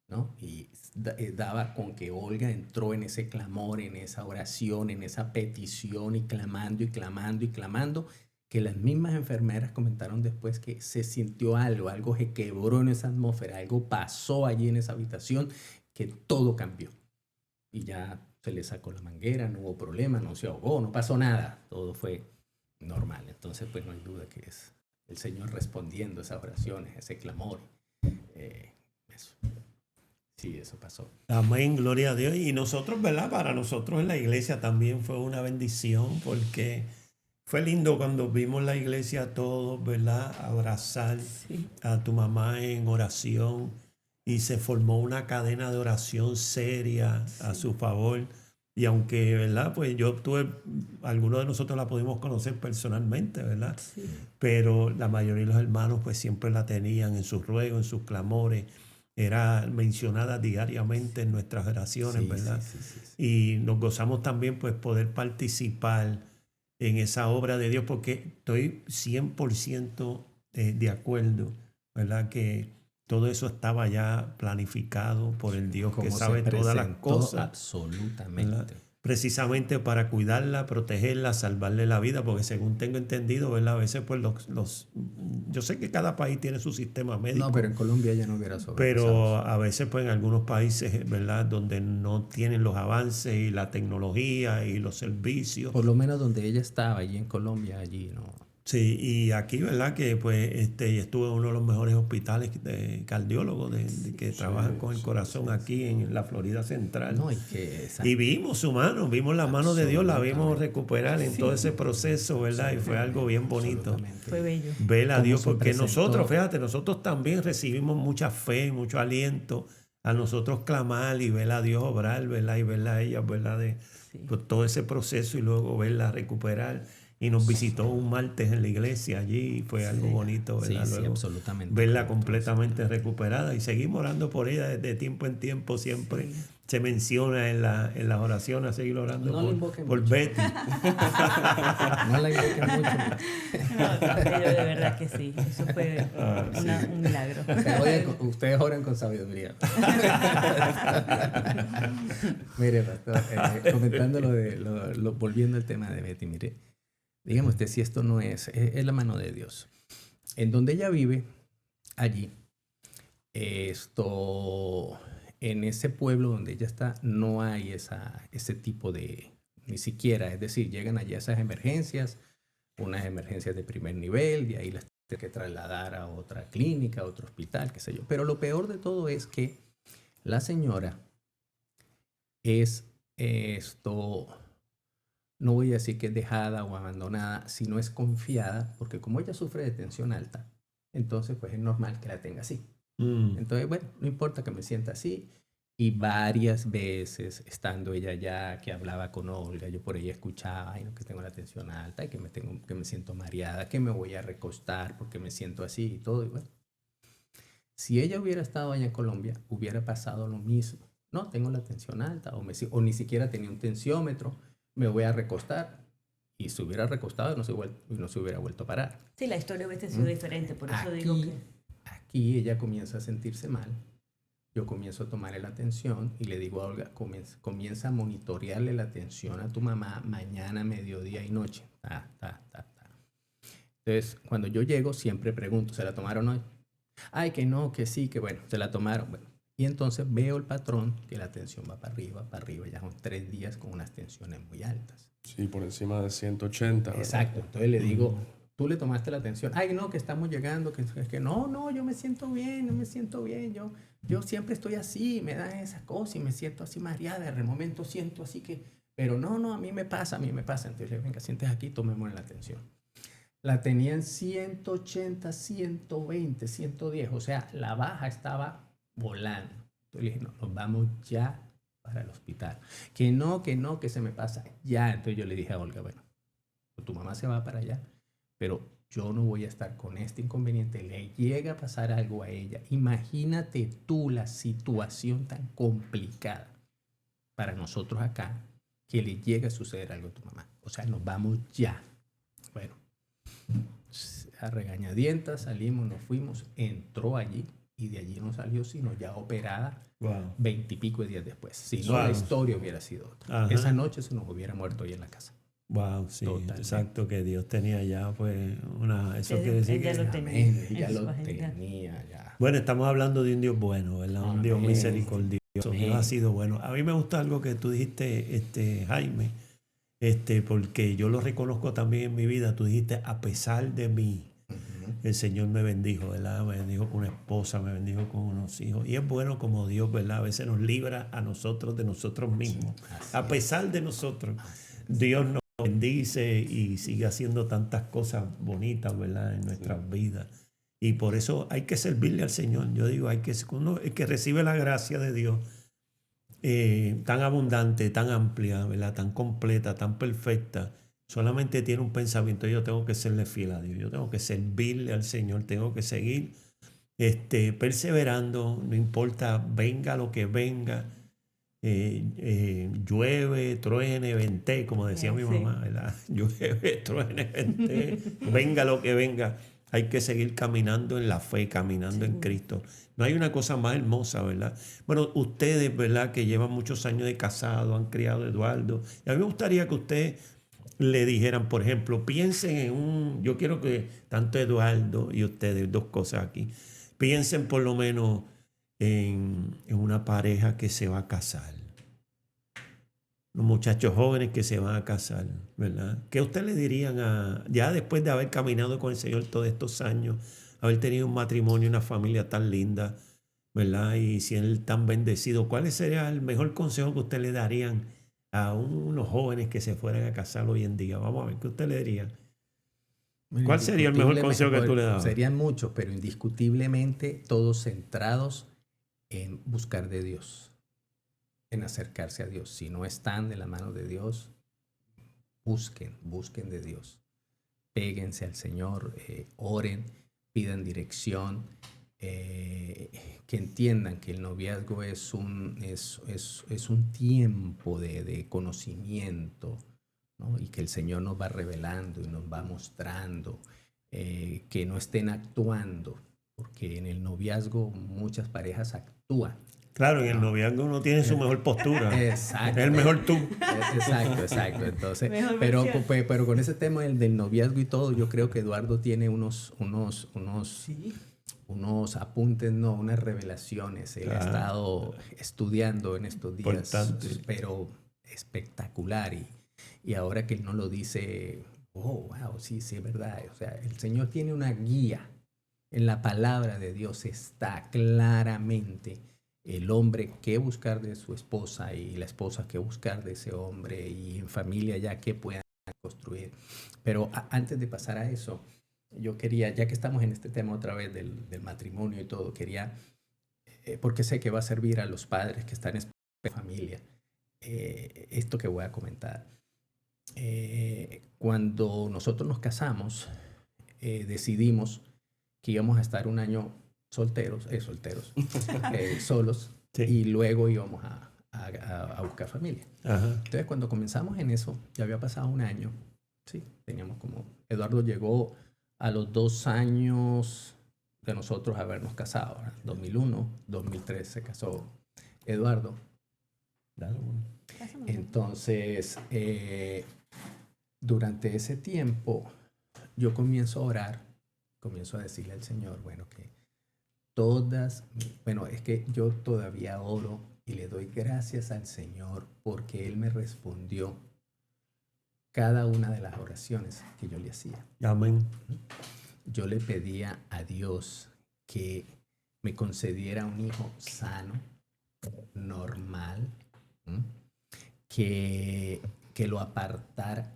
¿no? Y daba con que Olga entró en ese clamor, en esa oración, en esa petición y clamando y clamando y clamando, que las mismas enfermeras comentaron después que se sintió algo se quebró en esa atmósfera, algo pasó allí en esa habitación, que todo cambió. Y ya se le sacó la manguera, no hubo problema, no se ahogó, no pasó nada, todo fue normal. Entonces, pues no hay duda que es el Señor respondiendo a esas oraciones, a ese clamor. Eso. Sí, eso pasó. Amén, gloria a Dios. Y nosotros, ¿verdad? Para nosotros en la iglesia también fue una bendición porque fue lindo cuando vimos la iglesia todos, ¿verdad? Abrazar a tu mamá en oración y se formó una cadena de oración seria a su favor. Y aunque, ¿verdad? Pues algunos de nosotros la pudimos conocer personalmente, ¿verdad? Sí. Pero la mayoría de los hermanos pues siempre la tenían en sus ruegos, en sus clamores. era mencionada diariamente en nuestras oraciones, Sí, ¿verdad? sí, sí, sí, sí. Y nos gozamos también pues poder participar en esa obra de Dios porque estoy 100% de acuerdo, ¿verdad? Que todo eso estaba ya planificado por el Dios que Como se sabe todas las presentó cosas, ¿verdad? absolutamente. Precisamente para cuidarla, protegerla, salvarle la vida, porque según tengo entendido, ¿verdad? A veces pues yo sé que cada país tiene su sistema médico, No, pero en Colombia ya no hubiera sobrepasado pero eso. a veces pues en algunos países, ¿verdad? Donde no tienen los avances y la tecnología y los servicios. Por lo menos donde ella estaba, allí en Colombia, allí no. Sí, y aquí, ¿verdad? Que pues estuve en uno de los mejores hospitales de cardiólogos que trabajan con el corazón aquí en la Florida Central. No, y que esa, Y vimos su mano, vimos la mano de Dios, la vimos Absolutamente. recuperar en todo ese proceso, ¿verdad? Y fue algo bien bonito. absolutamente. Fue bello. Ver a Cómo Dios, se porque presentó. nosotros, fíjate, nosotros también recibimos mucha fe, mucho aliento a nosotros clamar y ver a Dios obrar, ¿verdad? Y verla a ella, ¿verdad? Sí. Pues, todo ese proceso y luego verla recuperar. Y nos visitó un martes en la iglesia allí y fue algo bonito, Sí, ¿verdad? sí, Luego absolutamente. verla como tú completamente recuperada y seguimos orando por ella de tiempo en tiempo, siempre se menciona en las oraciones, seguir orando No la invoquen por mucho. Betty. dices. No la invoquen mucho. No, pero de verdad que sí. Eso fue un milagro. Ustedes oran con sabiduría. Mire, pastor, comentando volviendo al tema de Betty, mire, dígame usted si esto no es la mano de Dios. En donde ella vive, allí, en ese pueblo donde ella está, no hay ese tipo de, ni siquiera, es decir, llegan allí esas emergencias, unas emergencias de primer nivel, de ahí las tienen que trasladar a otra clínica, a otro hospital, qué sé yo. Pero lo peor de todo es que la señora es no voy a decir que es dejada o abandonada, sino es confiada, porque como ella sufre de tensión alta, entonces pues es normal que la tenga así. Entonces, bueno, no importa que me sienta así. Y varias veces, estando ella allá, que hablaba con Olga, yo por ella escuchaba, ay, no, que tengo la tensión alta, y que me siento mareada, que me voy a recostar porque me siento así y todo. Y bueno, si ella hubiera estado allá en Colombia, hubiera pasado lo mismo. No, tengo la tensión alta, o ni siquiera tenía un tensiómetro, me voy a recostar. Y se hubiera recostado y no se hubiera vuelto a parar. Sí, la historia hubiese sido diferente, por eso digo que... Aquí ella comienza a sentirse mal. Yo comienzo a tomarle la atención y le digo a Olga, comienza a monitorearle la atención a tu mamá mañana, mediodía y noche. Entonces, cuando yo llego, siempre pregunto, ¿se la tomaron hoy? Ay, que no, que sí, que bueno, se la tomaron. Bueno, y entonces veo el patrón que la tensión va para arriba, ya son 3 días con unas tensiones muy altas. Sí, por encima de 180. ¿verdad? Exacto, entonces le digo, tú le tomaste la atención, ay, no, que estamos llegando, que no, yo me siento bien, yo siempre estoy así, me da esa cosa y me siento así mareada, de momento siento así que, pero no, a mí me pasa, entonces venga, sientes aquí, tomemos la atención. La tenían 180, 120, 110, o sea, la baja estaba volando. Entonces le dije, no, nos vamos ya para el hospital. Que no, que se me pasa ya. Entonces yo le dije a Olga, bueno, tu mamá se va para allá, pero yo no voy a estar con este inconveniente. Le llega a pasar algo a ella. Imagínate tú la situación tan complicada para nosotros acá, que le llegue a suceder algo a tu mamá. O sea, nos vamos ya. Bueno, a regañadientas salimos, nos fuimos, entró allí y de allí no salió sino ya operada 20 y pico de días después. Si no, la historia hubiera sido otra. Ajá. Esa noche se nos hubiera muerto ahí en la casa. Wow, sí, Totalmente. exacto, que Dios tenía ya pues eso quiere decir Ella que... lo tenía. Amén, en ya su lo agenda. tenía ya. Bueno, estamos hablando de un Dios bueno, ¿verdad? Un Dios Amén. misericordioso. Amén. Dios ha sido bueno. A mí me gusta algo que tú dijiste, Jaime, porque yo lo reconozco también en mi vida. Tú dijiste, a pesar de mí, el Señor me bendijo, ¿verdad? Me bendijo con una esposa, me bendijo con unos hijos. Y es bueno como Dios, ¿verdad? A veces nos libra a nosotros de nosotros mismos. A pesar de nosotros, Dios nos bendice y sigue haciendo tantas cosas bonitas, ¿verdad? En nuestras vidas. Y por eso hay que servirle al Señor. Yo digo, uno el que recibe la gracia de Dios tan abundante, tan amplia, ¿verdad? Tan completa, tan perfecta, solamente tiene un pensamiento: yo tengo que serle fiel a Dios, yo tengo que servirle al Señor, tengo que seguir perseverando, no importa, venga lo que venga, llueve, truene, vente, como decía mi Sí. mamá, ¿verdad? Llueve, truene, vente, venga lo que venga. Hay que seguir caminando en la fe, caminando en Seguro. Cristo. No hay una cosa más hermosa, ¿verdad? Bueno, ustedes, ¿verdad? Que llevan muchos años de casado, han criado a Eduardo. Y a mí me gustaría que usted le dijeran, por ejemplo, piensen en yo quiero que tanto Eduardo y ustedes, dos cosas aquí, piensen por lo menos en una pareja que se va a casar, los muchachos jóvenes que se van a casar, ¿verdad? ¿Qué usted le dirían ya después de haber caminado con el Señor todos estos años, haber tenido un matrimonio, una familia tan linda, ¿verdad? Y si él tan bendecido, ¿cuál sería el mejor consejo que usted le darían a unos jóvenes que se fueran a casar hoy en día? Vamos a ver, ¿qué usted le diría? Bueno, ¿Cuál sería el mejor consejo que tú le dabas? Serían muchos, pero indiscutiblemente todos centrados en buscar de Dios, en acercarse a Dios. Si no están de la mano de Dios, busquen de Dios. Péguense al Señor, oren, pidan dirección, que entiendan que el noviazgo es un tiempo de conocimiento, ¿no? Y que el Señor nos va revelando y nos va mostrando, que no estén actuando, porque en el noviazgo muchas parejas actúan. Claro, en el noviazgo uno tiene su mejor postura. Exacto. Es el mejor tú. Exacto. Entonces, Mejor pero versión. con ese tema del noviazgo y todo, yo creo que Eduardo tiene unos apuntes, no, unas revelaciones. Él ha Claro. estado estudiando en estos días, Importante. pero espectacular. Y ahora que él no lo dice, oh, wow, sí, es verdad. O sea, el Señor tiene una guía. En la palabra de Dios está claramente el hombre qué buscar de su esposa y la esposa qué buscar de ese hombre, y en familia ya qué puedan construir. Pero antes de pasar a eso, yo quería, ya que estamos en este tema otra vez del matrimonio y todo, quería, porque sé que va a servir a los padres que están en familia, esto que voy a comentar. Cuando nosotros nos casamos, decidimos que íbamos a estar un año solos, Sí. y luego íbamos a buscar familia. Ajá. Entonces, cuando comenzamos en eso, ya había pasado un año, sí, teníamos como, Eduardo llegó a los 2 años de nosotros habernos casado, ¿verdad? 2001, 2003 se casó Eduardo. Entonces, durante ese tiempo, yo comienzo a orar, comienzo a decirle al Señor, bueno, que es que yo todavía oro y le doy gracias al Señor porque Él me respondió cada una de las oraciones que yo le hacía. Amén. Yo le pedía a Dios que me concediera un hijo sano, normal, que lo apartara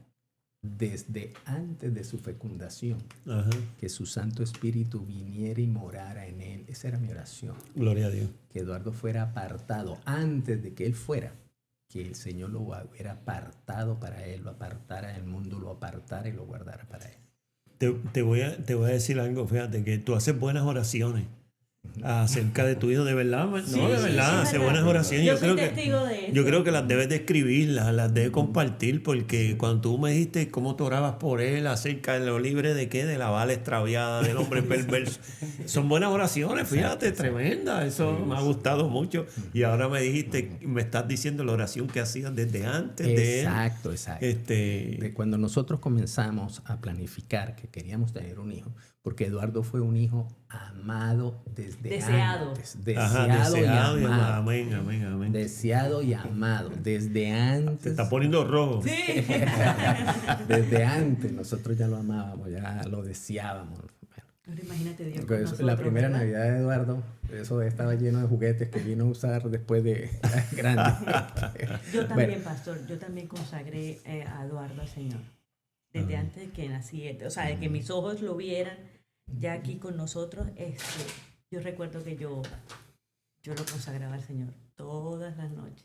desde antes de su fecundación, Ajá. que su Santo Espíritu viniera y morara en él. Esa era mi oración. Gloria a Dios. Que Eduardo fuera apartado antes de que él fuera, que el Señor lo hubiera apartado para él, lo apartara del mundo, lo apartara y lo guardara para él. Te voy a decir algo, fíjate, que tú haces buenas oraciones acerca de tu hijo, de verdad, no, Sí, de sí, verdad, sí, haces verdad. buenas oraciones. Yo soy testigo de eso. Yo creo que las debes de escribirlas, las debes compartir, porque cuando tú me dijiste cómo tú orabas por él acerca de lo libre de qué, de la bala extraviada, del hombre perverso, son buenas oraciones, fíjate, tremendas, eso me ha gustado mucho. Y ahora me dijiste, me estás diciendo la oración que hacías desde antes de él. Exacto. De cuando nosotros comenzamos a planificar que queríamos tener un hijo, porque Eduardo fue un hijo amado desde Deseado. antes. Deseado Y amado. Amén. Deseado y amado desde antes. Se está poniendo rojo. Sí. Desde antes nosotros ya lo amábamos, ya lo deseábamos. Ahora imagínate Dios con Bueno, nosotros, la primera ¿verdad? Navidad de Eduardo, eso estaba lleno de juguetes que vino a usar después de grande. Yo también, Bueno, pastor, yo también consagré a Eduardo al Señor. Desde antes de que naciera, o sea, de que mis ojos lo vieran ya aquí con nosotros, yo recuerdo que yo lo consagraba al Señor todas las noches.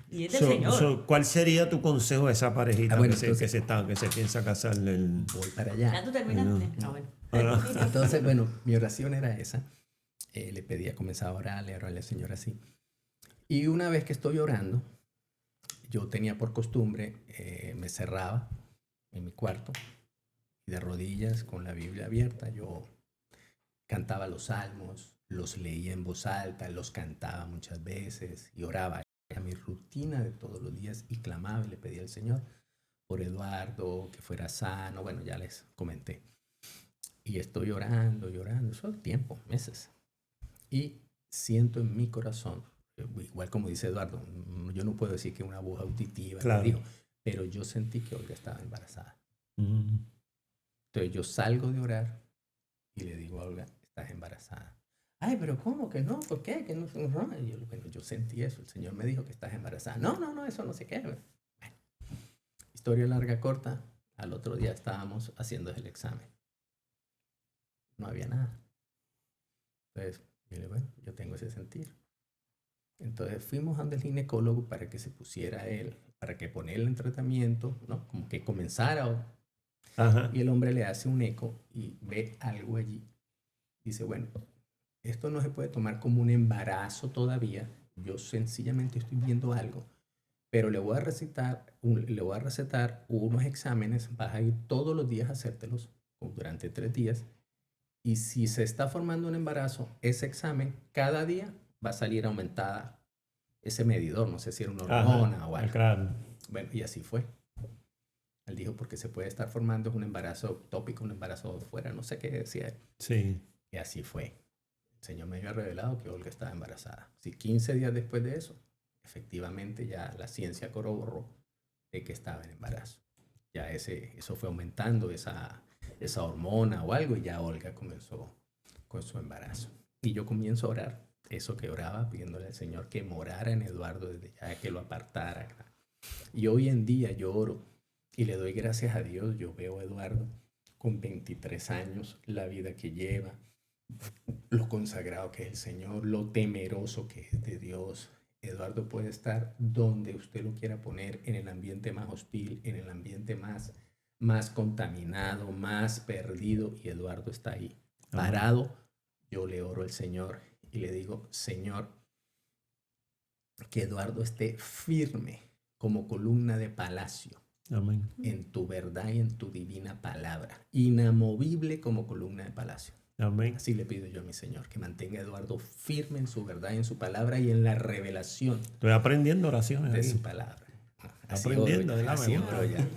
Y es del Señor. ¿Cuál sería tu consejo a esa parejita bueno, que se piensa casar? Voy para allá. ¿Ya tú terminaste? Bueno. Entonces, bueno, mi oración era esa. Le pedía, comenzaba a orarle al Señor así. Y una vez que estoy orando, yo tenía por costumbre, me cerraba en mi cuarto y de rodillas con la Biblia abierta, yo cantaba los salmos, los leía en voz alta, los cantaba muchas veces y oraba. Era mi rutina de todos los días y clamaba y le pedía al Señor por Eduardo, que fuera sano. Bueno, ya les comenté. Y estoy orando, eso es tiempo, meses. Y siento en mi corazón, igual como dice Eduardo, yo no puedo decir que una voz auditiva, claro, dijo, pero yo sentí que Olga estaba embarazada. Entonces yo salgo de orar y le digo a Olga, estás embarazada. Ay, pero ¿cómo que no? ¿Por qué? Que no. Y yo, bueno, yo sentí eso, el Señor me dijo que estás embarazada. No, eso no sé qué. Bueno, historia larga, corta, al otro día estábamos haciendo el examen. No había nada. Entonces, yo le digo, bueno, yo tengo ese sentir. Entonces fuimos ante el ginecólogo para que se pusiera él, para que ponerle en tratamiento, ¿no? Como que comenzara. Ajá. Y el hombre le hace un eco y ve algo allí. Dice, bueno, esto no se puede tomar como un embarazo todavía. Yo sencillamente estoy viendo algo. Pero le voy a recetar unos exámenes. Vas a ir todos los días a hacértelos durante 3 días. Y si se está formando un embarazo, ese examen, cada día va a salir aumentada ese medidor. No sé si era una hormona o algo. Claro. Bueno, y así fue. Él dijo, porque se puede estar formando un embarazo ectópico, un embarazo fuera, no sé qué decía él. Sí. Y así fue. El Señor me había revelado que Olga estaba embarazada. Sí, 15 días después de eso, efectivamente ya la ciencia corroboró de que estaba en embarazo. Ya eso fue aumentando esa hormona o algo y ya Olga comenzó con su embarazo. Y yo comienzo a orar, eso que oraba, pidiéndole al Señor que morara en Eduardo desde ya, que lo apartara. Y hoy en día yo oro y le doy gracias a Dios. Yo veo a Eduardo con 23 años, la vida que lleva, lo consagrado que es el Señor, lo temeroso que es de Dios. Eduardo puede estar donde usted lo quiera poner, en el ambiente más hostil, en el ambiente más contaminado, más perdido, y Eduardo está ahí, parado. Yo le oro al Señor y le digo, Señor, que Eduardo esté firme como columna de palacio. Amén. En tu verdad y en tu divina palabra, inamovible como columna de palacio. Amén. Así le pido yo a mi Señor, que mantenga a Eduardo firme en su verdad y en su palabra y en la revelación. Estoy aprendiendo oraciones de aquí. su palabra. Así Aprendiendo oro, de la así memoria. oro ya.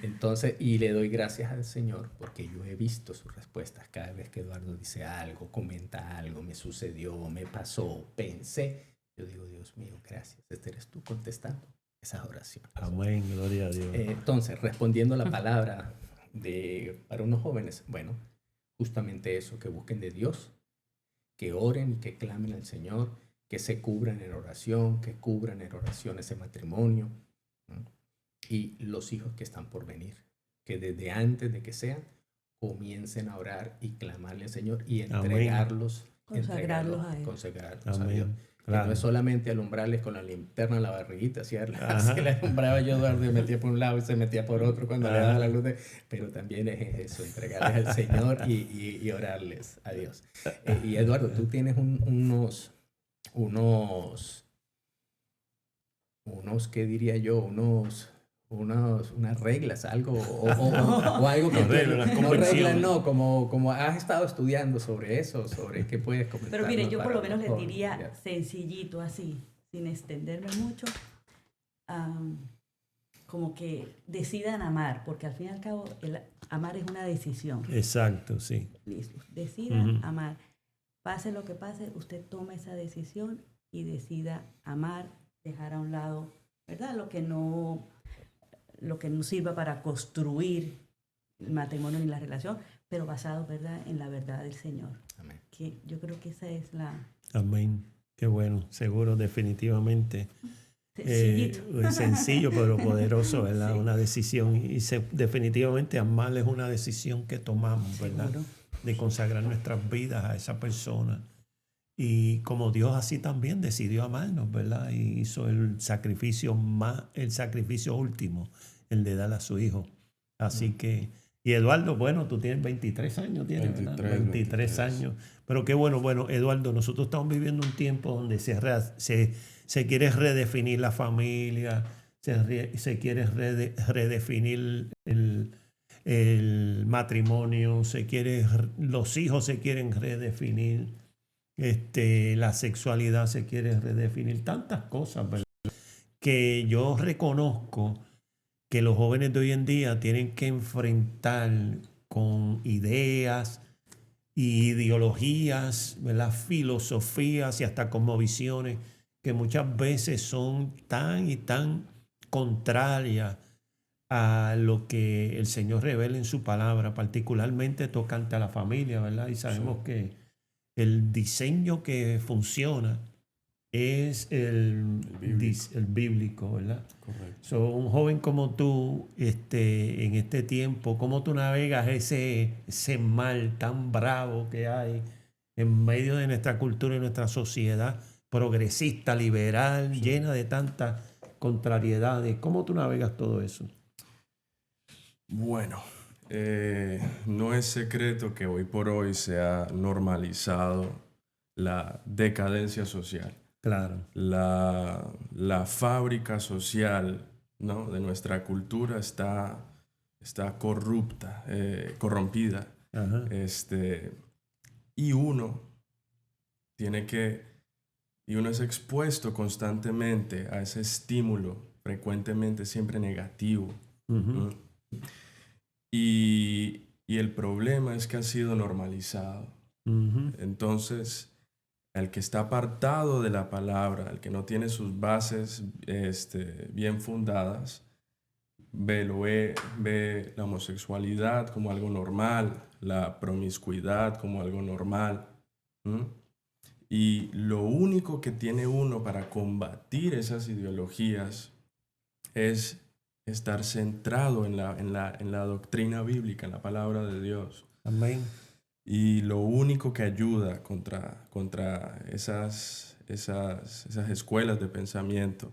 Entonces, y le doy gracias al Señor porque yo he visto sus respuestas. Cada vez que Eduardo dice algo, comenta algo, me sucedió, me pasó, pensé, yo digo, Dios mío, gracias. Este eres tú contestando esas oraciones. Amén, gloria a Dios. Entonces, respondiendo a la palabra para unos jóvenes, bueno, justamente eso, que busquen de Dios, que oren y que clamen al Señor, que se cubran en oración, que cubran en oración ese matrimonio, ¿no? Y los hijos que están por venir, que desde antes de que sean, comiencen a orar y clamarle al Señor y entregarlos, Consagrarlos a Él. Consagrarlos a Amén. Dios. Claro. Que no es solamente alumbrarles con la linterna en la barriguita, así le alumbraba yo a Eduardo y metía por un lado y se metía por otro cuando le daba la luz. Pero también es eso, entregarles al Señor y orarles a Dios. Y Eduardo, tú tienes unos, ¿qué diría yo? Unas reglas, algo, o algo que como has estado estudiando sobre eso, sobre qué puedes comentar. Pero mire, yo por lo menos les diría sencillito así, sin extenderme mucho, como que decidan amar, porque al fin y al cabo el amar es una decisión. Exacto, sí. Listo, decidan amar. Pase lo que pase, usted toma esa decisión y decida amar, dejar a un lado, ¿verdad? Lo que no sirva para construir el matrimonio ni la relación, pero basado, ¿verdad?, en la verdad del Señor. Amén. Que yo creo que esa es la... Amén. Qué bueno, seguro, definitivamente. Sencillito. Sencillo, pero poderoso, ¿verdad? Sí. Una decisión. Y definitivamente amar es una decisión que tomamos, ¿verdad? Seguro. De consagrar nuestras vidas a esa persona. Y como Dios así también decidió amarnos, ¿verdad? Y hizo el sacrificio último, el de dar a su hijo. Así que, y Eduardo, bueno, tú tienes 23 años, tienes, ¿verdad? 23 años. Pero qué bueno, Eduardo, nosotros estamos viviendo un tiempo donde se quiere redefinir la familia, se quiere redefinir el matrimonio, los hijos se quieren redefinir, la sexualidad se quiere redefinir, tantas cosas, ¿verdad? Que yo reconozco que los jóvenes de hoy en día tienen que enfrentar con ideas y ideologías, ¿verdad? Filosofías y hasta cosmovisiones que muchas veces son tan y tan contrarias a lo que el Señor revela en su palabra, particularmente tocante a la familia, ¿verdad? Y sabemos que el diseño que funciona es el bíblico, ¿verdad? Correcto. Un joven como tú, en este tiempo, ¿cómo tú navegas ese mar tan bravo que hay en medio de nuestra cultura y nuestra sociedad progresista, liberal, llena de tantas contrariedades? ¿Cómo tú navegas todo eso? Bueno, no es secreto que hoy por hoy se ha normalizado la decadencia social. Claro. La fábrica social, ¿no?, de nuestra cultura está corrupta, corrompida. Ajá. Y uno es expuesto constantemente a ese estímulo, frecuentemente siempre negativo. Ujú. Y el problema es que ha sido normalizado. Ujú. Entonces, el que está apartado de la palabra, el que no tiene sus bases bien fundadas, ve la homosexualidad como algo normal, la promiscuidad como algo normal. ¿Mm? Y lo único que tiene uno para combatir esas ideologías es estar centrado en la doctrina bíblica, en la palabra de Dios. Amén. Y lo único que ayuda contra esas escuelas de pensamiento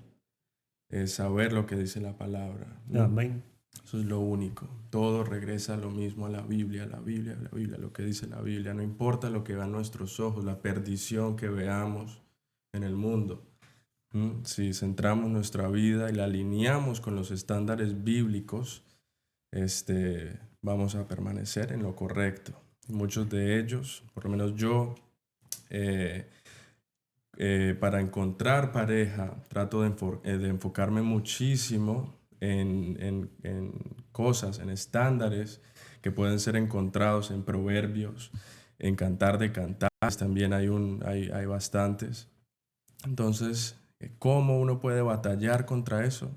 es saber lo que dice la palabra, ¿no? Amén. Eso es lo único. Todo regresa a lo mismo, a la Biblia, lo que dice la Biblia. No importa lo que vean nuestros ojos, la perdición que veamos en el mundo. Si centramos nuestra vida y la alineamos con los estándares bíblicos, vamos a permanecer en lo correcto. Muchos de ellos, por lo menos yo, para encontrar pareja, trato de enfocarme muchísimo en cosas, en estándares que pueden ser encontrados en Proverbios, en Cantar de Cantares, también hay bastantes. Entonces, ¿cómo uno puede batallar contra eso?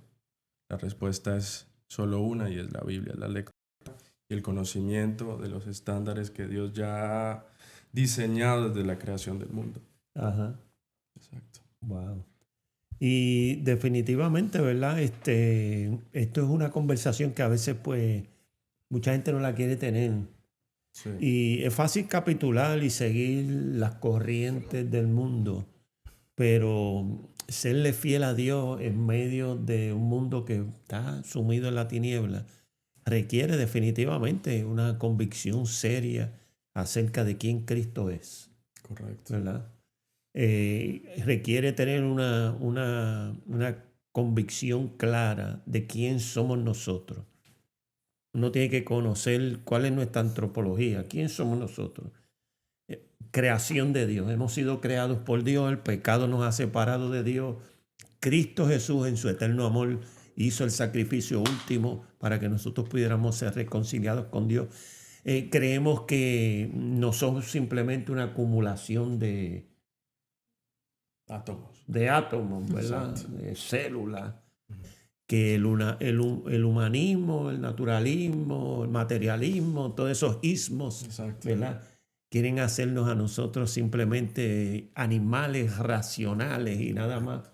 La respuesta es solo una, y es la Biblia, la lectura y el conocimiento de los estándares que Dios ya ha diseñado desde la creación del mundo. Ajá. Exacto. Wow. Y definitivamente, ¿verdad? Esto es una conversación que a veces, pues, mucha gente no la quiere tener. Sí. Y es fácil capitular y seguir las corrientes del mundo, pero serle fiel a Dios en medio de un mundo que está sumido en la tiniebla requiere definitivamente una convicción seria acerca de quién Cristo es, Correcto. ¿verdad? Requiere tener una convicción clara de quién somos nosotros. Uno tiene que conocer cuál es nuestra antropología, quién somos nosotros. Creación de Dios, hemos sido creados por Dios, el pecado nos ha separado de Dios. Cristo Jesús en su eterno amor hizo el sacrificio último para que nosotros pudiéramos ser reconciliados con Dios. Creemos que no somos simplemente una acumulación de Átomos. ¿verdad? Exacto. De células. Que el humanismo, el naturalismo, el materialismo, todos esos ismos, Exacto. ¿verdad? Quieren hacernos a nosotros simplemente animales racionales y nada más.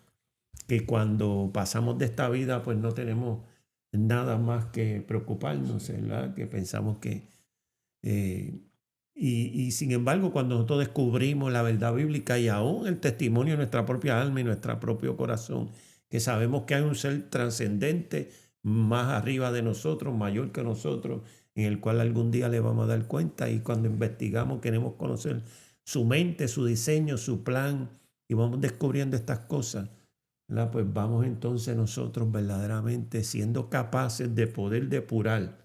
Que cuando pasamos de esta vida, pues no tenemos nada más que preocuparnos, ¿verdad? Que pensamos que Y sin embargo, cuando nosotros descubrimos la verdad bíblica y aún el testimonio de nuestra propia alma y nuestro propio corazón, que sabemos que hay un ser trascendente más arriba de nosotros, mayor que nosotros, en el cual algún día le vamos a dar cuenta, y cuando investigamos queremos conocer su mente, su diseño, su plan, y vamos descubriendo estas cosas, ¿verdad? Pues vamos entonces nosotros verdaderamente siendo capaces de poder depurar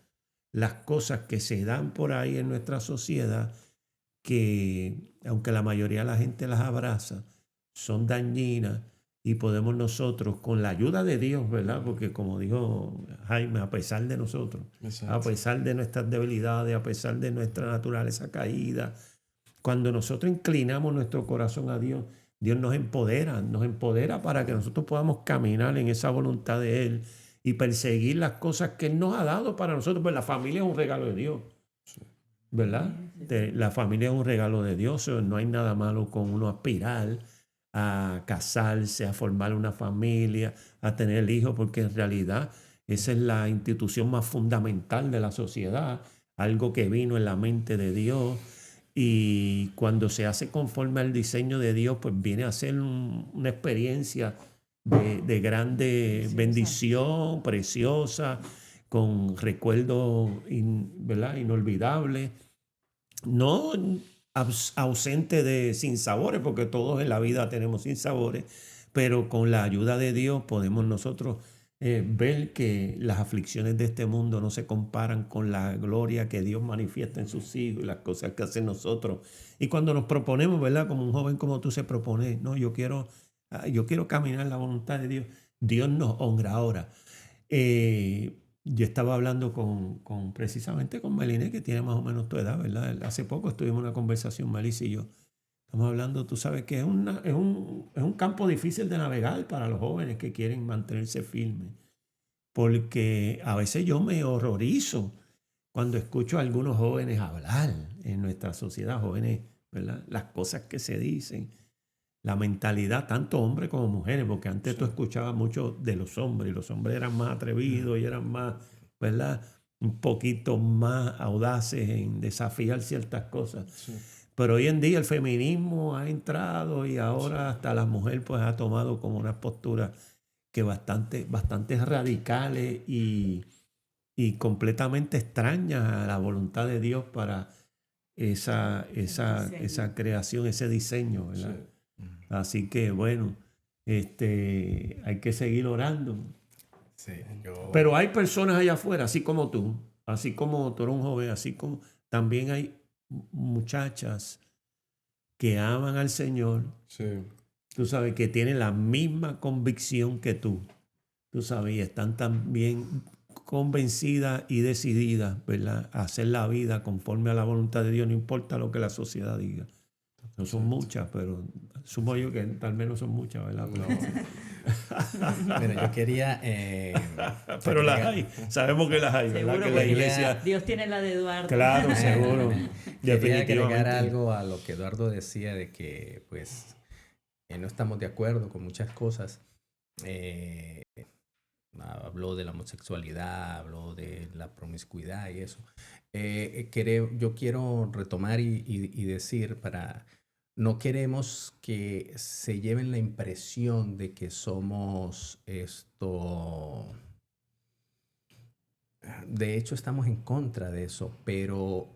las cosas que se dan por ahí en nuestra sociedad, que aunque la mayoría de la gente las abraza, son dañinas, y podemos nosotros, con la ayuda de Dios, ¿verdad? Porque como dijo Jaime, a pesar de nosotros, a pesar de nuestras debilidades, a pesar de nuestra naturaleza caída, cuando nosotros inclinamos nuestro corazón a Dios, Dios nos empodera para que nosotros podamos caminar en esa voluntad de Él y perseguir las cosas que Él nos ha dado para nosotros. Pues la familia es un regalo de Dios, ¿verdad? La familia es un regalo de Dios. No hay nada malo con uno aspirar a casarse, a formar una familia, a tener hijos, porque en realidad esa es la institución más fundamental de la sociedad, algo que vino en la mente de Dios. Y cuando se hace conforme al diseño de Dios, pues viene a ser una experiencia de grande bendición, preciosa, con recuerdos, ¿verdad?, inolvidables. No ausente de sinsabores, porque todos en la vida tenemos sinsabores, pero con la ayuda de Dios podemos nosotros ver que las aflicciones de este mundo no se comparan con la gloria que Dios manifiesta en sus hijos y las cosas que hacen nosotros. Y cuando nos proponemos, ¿verdad?, como un joven como tú se propone, no, yo quiero caminar en la voluntad de Dios, Dios nos honra. Ahora, yo estaba hablando precisamente con Meline, que tiene más o menos tu edad, ¿verdad? Hace poco estuvimos en una conversación, Melissa y yo. Estamos hablando, tú sabes que es un campo difícil de navegar para los jóvenes que quieren mantenerse firmes. Porque a veces yo me horrorizo cuando escucho a algunos jóvenes hablar en nuestra sociedad, jóvenes, ¿verdad? Las cosas que se dicen, la mentalidad, tanto hombres como mujeres, porque antes tú escuchabas mucho de los hombres, y los hombres eran más atrevidos y eran más, ¿verdad?, un poquito más audaces en desafiar ciertas cosas. Sí. Pero hoy en día el feminismo ha entrado y ahora hasta la mujer pues ha tomado como unas posturas que bastante radicales y completamente extrañas a la voluntad de Dios para esa creación, ese diseño, ¿verdad? Sí. Así que bueno, hay que seguir orando. Sí, Pero hay personas allá afuera, así como tú eres un joven, así como también hay muchachas que aman al Señor. Sí. Tú sabes, que tienen la misma convicción que tú sabes, y están también convencidas y decididas, ¿verdad?, a hacer la vida conforme a la voluntad de Dios, no importa lo que la sociedad diga. No son muchas, pero sumo yo que tal vez no son muchas, ¿verdad? No. Mira, yo quería... pero las hay, sabemos que las hay, ¿verdad? Seguro, que la iglesia... Dios tiene la de Eduardo. Claro, seguro. Quería agregar algo a lo que Eduardo decía de que, pues, no estamos de acuerdo con muchas cosas. Habló de la homosexualidad, habló de la promiscuidad y eso. Yo quiero retomar y decir no queremos que se lleven la impresión de que somos esto. De hecho, estamos en contra de eso, pero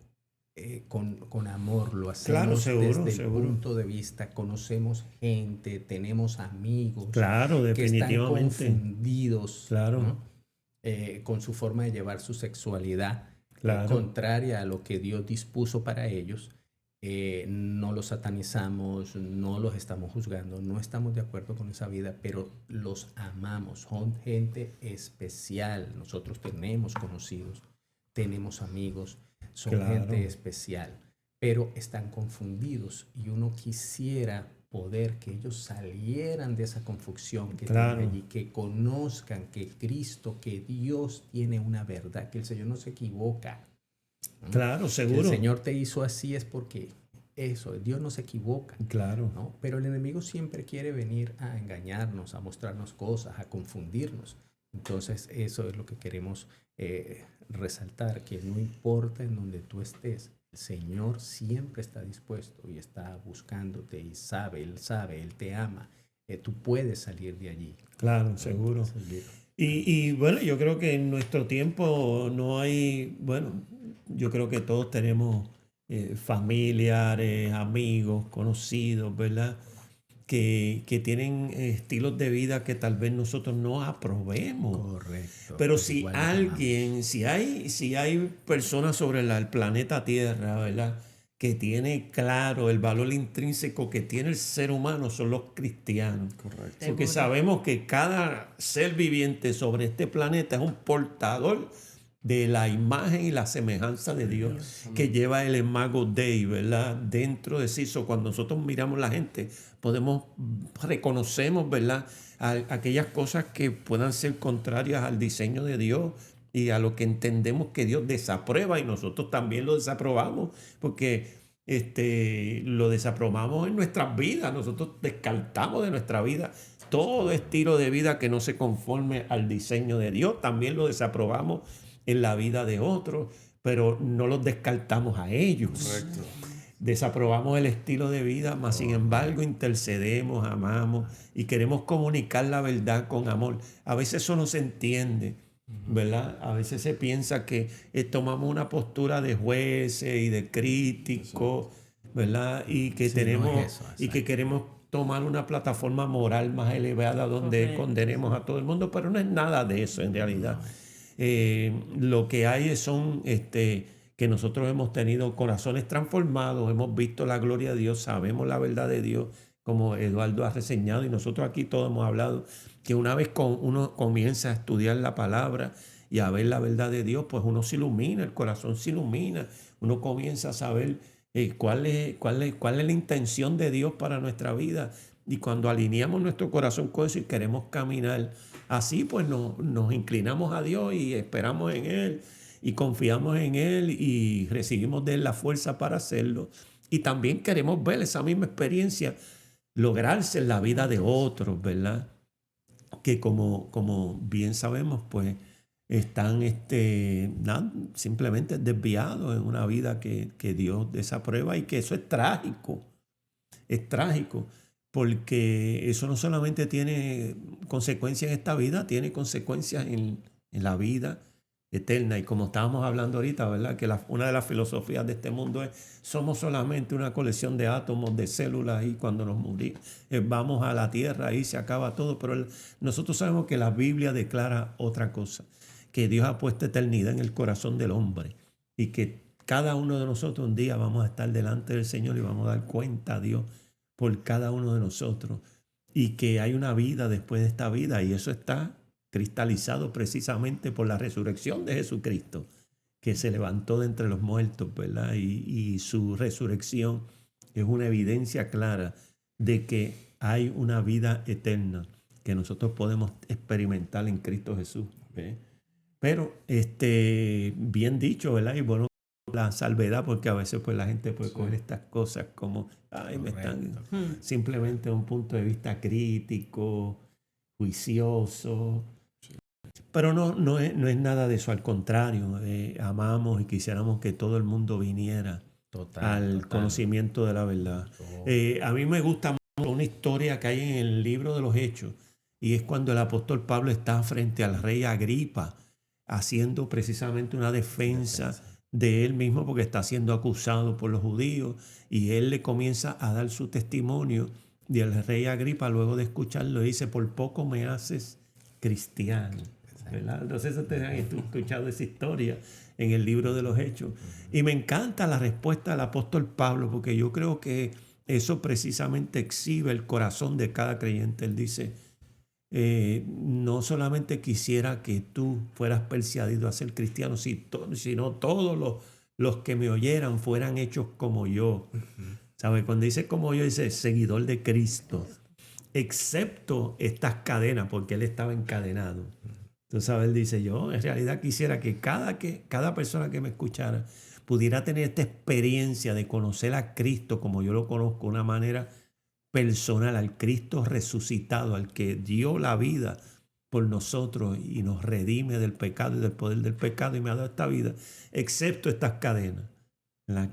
con amor lo hacemos. Claro, seguro, desde el punto de vista. Conocemos gente, tenemos amigos, claro, definitivamente, que están confundidos, claro, ¿no? Con su forma de llevar su sexualidad, claro, contraria a lo que Dios dispuso para ellos. No los satanizamos, no los estamos juzgando, no estamos de acuerdo con esa vida, pero los amamos. Son gente especial. Nosotros tenemos conocidos, tenemos amigos, son claro, gente especial, pero están confundidos, y uno quisiera poder que ellos salieran de esa confusión que claro, tienen allí, que conozcan que Cristo, que Dios tiene una verdad, que el Señor no se equivoca. Claro, seguro. Que el Señor te hizo así es porque Dios no se equivoca. Claro. ¿No? Pero el enemigo siempre quiere venir a engañarnos, a mostrarnos cosas, a confundirnos. Entonces, eso es lo que queremos resaltar, que no importa en donde tú estés, El Señor siempre está dispuesto y está buscándote y Él sabe, Él te ama. Tú puedes salir de allí. Claro, seguro. Y bueno, yo creo que en nuestro tiempo no hay, bueno, yo creo que todos tenemos familiares, amigos, conocidos, ¿verdad? Que tienen estilos de vida que tal vez nosotros no aprobemos. Correcto. Pero Pues si igual alguien, si hay personas sobre el planeta Tierra, ¿verdad? Que tiene claro el valor intrínseco que tiene el ser humano, son los cristianos. Correcto. Porque sabemos que cada ser viviente sobre este planeta es un portador de la imagen y la semejanza de Dios que lleva el Imago Dei, ¿verdad? Dentro de sí. Cuando nosotros miramos la gente, reconocemos, ¿verdad? Aquellas cosas que puedan ser contrarias al diseño de Dios y a lo que entendemos que Dios desaprueba, y nosotros también lo desaprobamos, porque lo desaprobamos en nuestras vidas. Nosotros descartamos de nuestra vida todo estilo de vida que no se conforme al diseño de Dios. También lo desaprobamos en la vida de otros, pero no los descartamos a ellos. Correcto. Desaprobamos el estilo de vida, mas sin embargo intercedemos, amamos y queremos comunicar la verdad con amor. A veces eso no se entiende, ¿verdad? A veces se piensa que tomamos una postura de jueces y de críticos, ¿verdad? Y que Sí, no tenemos es eso, y que queremos tomar una plataforma moral más elevada donde Correcto. condenemos a todo el mundo, pero no es nada de eso en realidad. Lo que hay son que nosotros hemos tenido corazones transformados, hemos visto la gloria de Dios, sabemos la verdad de Dios, como Eduardo ha reseñado, y nosotros aquí todos hemos hablado, que una vez uno comienza a estudiar la palabra y a ver la verdad de Dios, pues uno se ilumina, el corazón se ilumina, uno comienza a saber cuál es la intención de Dios para nuestra vida. Y cuando alineamos nuestro corazón con eso y queremos caminar así, pues nos inclinamos a Dios y esperamos en Él y confiamos en Él y recibimos de Él la fuerza para hacerlo. Y también queremos ver esa misma experiencia lograrse en la vida de otros, ¿verdad? Que como bien sabemos, pues están simplemente desviados en una vida que Dios desaprueba, y que eso es trágico. Es trágico, porque eso no solamente tiene consecuencias en esta vida, tiene consecuencias en la vida eterna. Y como estábamos hablando ahorita, ¿verdad? Que una de las filosofías de este mundo es: somos solamente una colección de átomos, de células, y cuando nos morimos vamos a la tierra y se acaba todo. Pero nosotros sabemos que la Biblia declara otra cosa, que Dios ha puesto eternidad en el corazón del hombre, y que cada uno de nosotros un día vamos a estar delante del Señor y vamos a dar cuenta a Dios por cada uno de nosotros, y que hay una vida después de esta vida, y eso está cristalizado precisamente por la resurrección de Jesucristo, que se levantó de entre los muertos, ¿verdad? Y su resurrección es una evidencia clara de que hay una vida eterna que nosotros podemos experimentar en Cristo Jesús, ¿ve? Pero bien dicho, ¿verdad? Y bueno, la salvedad, porque a veces pues la gente puede coger estas cosas como, me están simplemente de un punto de vista crítico, juicioso. Pero no es nada de eso, al contrario, amamos y quisiéramos que todo el mundo viniera al conocimiento de la verdad. A mí me gusta mucho una historia que hay en el libro de los Hechos, y es cuando el apóstol Pablo está frente al rey Agripa, haciendo precisamente una defensa de él mismo, porque está siendo acusado por los judíos, y él le comienza a dar su testimonio, y el rey Agripa, luego de escucharlo, dice: por poco me haces cristiano, ¿verdad? Entonces ustedes han escuchado esa historia en el libro de los Hechos, y me encanta la respuesta del apóstol Pablo, porque yo creo que eso precisamente exhibe el corazón de cada creyente. Él dice: no solamente quisiera que tú fueras persuadido a ser cristiano, sino todos los que me oyeran fueran hechos como yo. ¿Sabe? Cuando dice como yo, dice seguidor de Cristo, excepto estas cadenas, porque él estaba encadenado. Tú sabes, él dice: yo en realidad quisiera que cada persona que me escuchara pudiera tener esta experiencia de conocer a Cristo como yo lo conozco, de una manera personal, al Cristo resucitado, al que dio la vida por nosotros y nos redime del pecado y del poder del pecado, y me ha dado esta vida, excepto estas cadenas.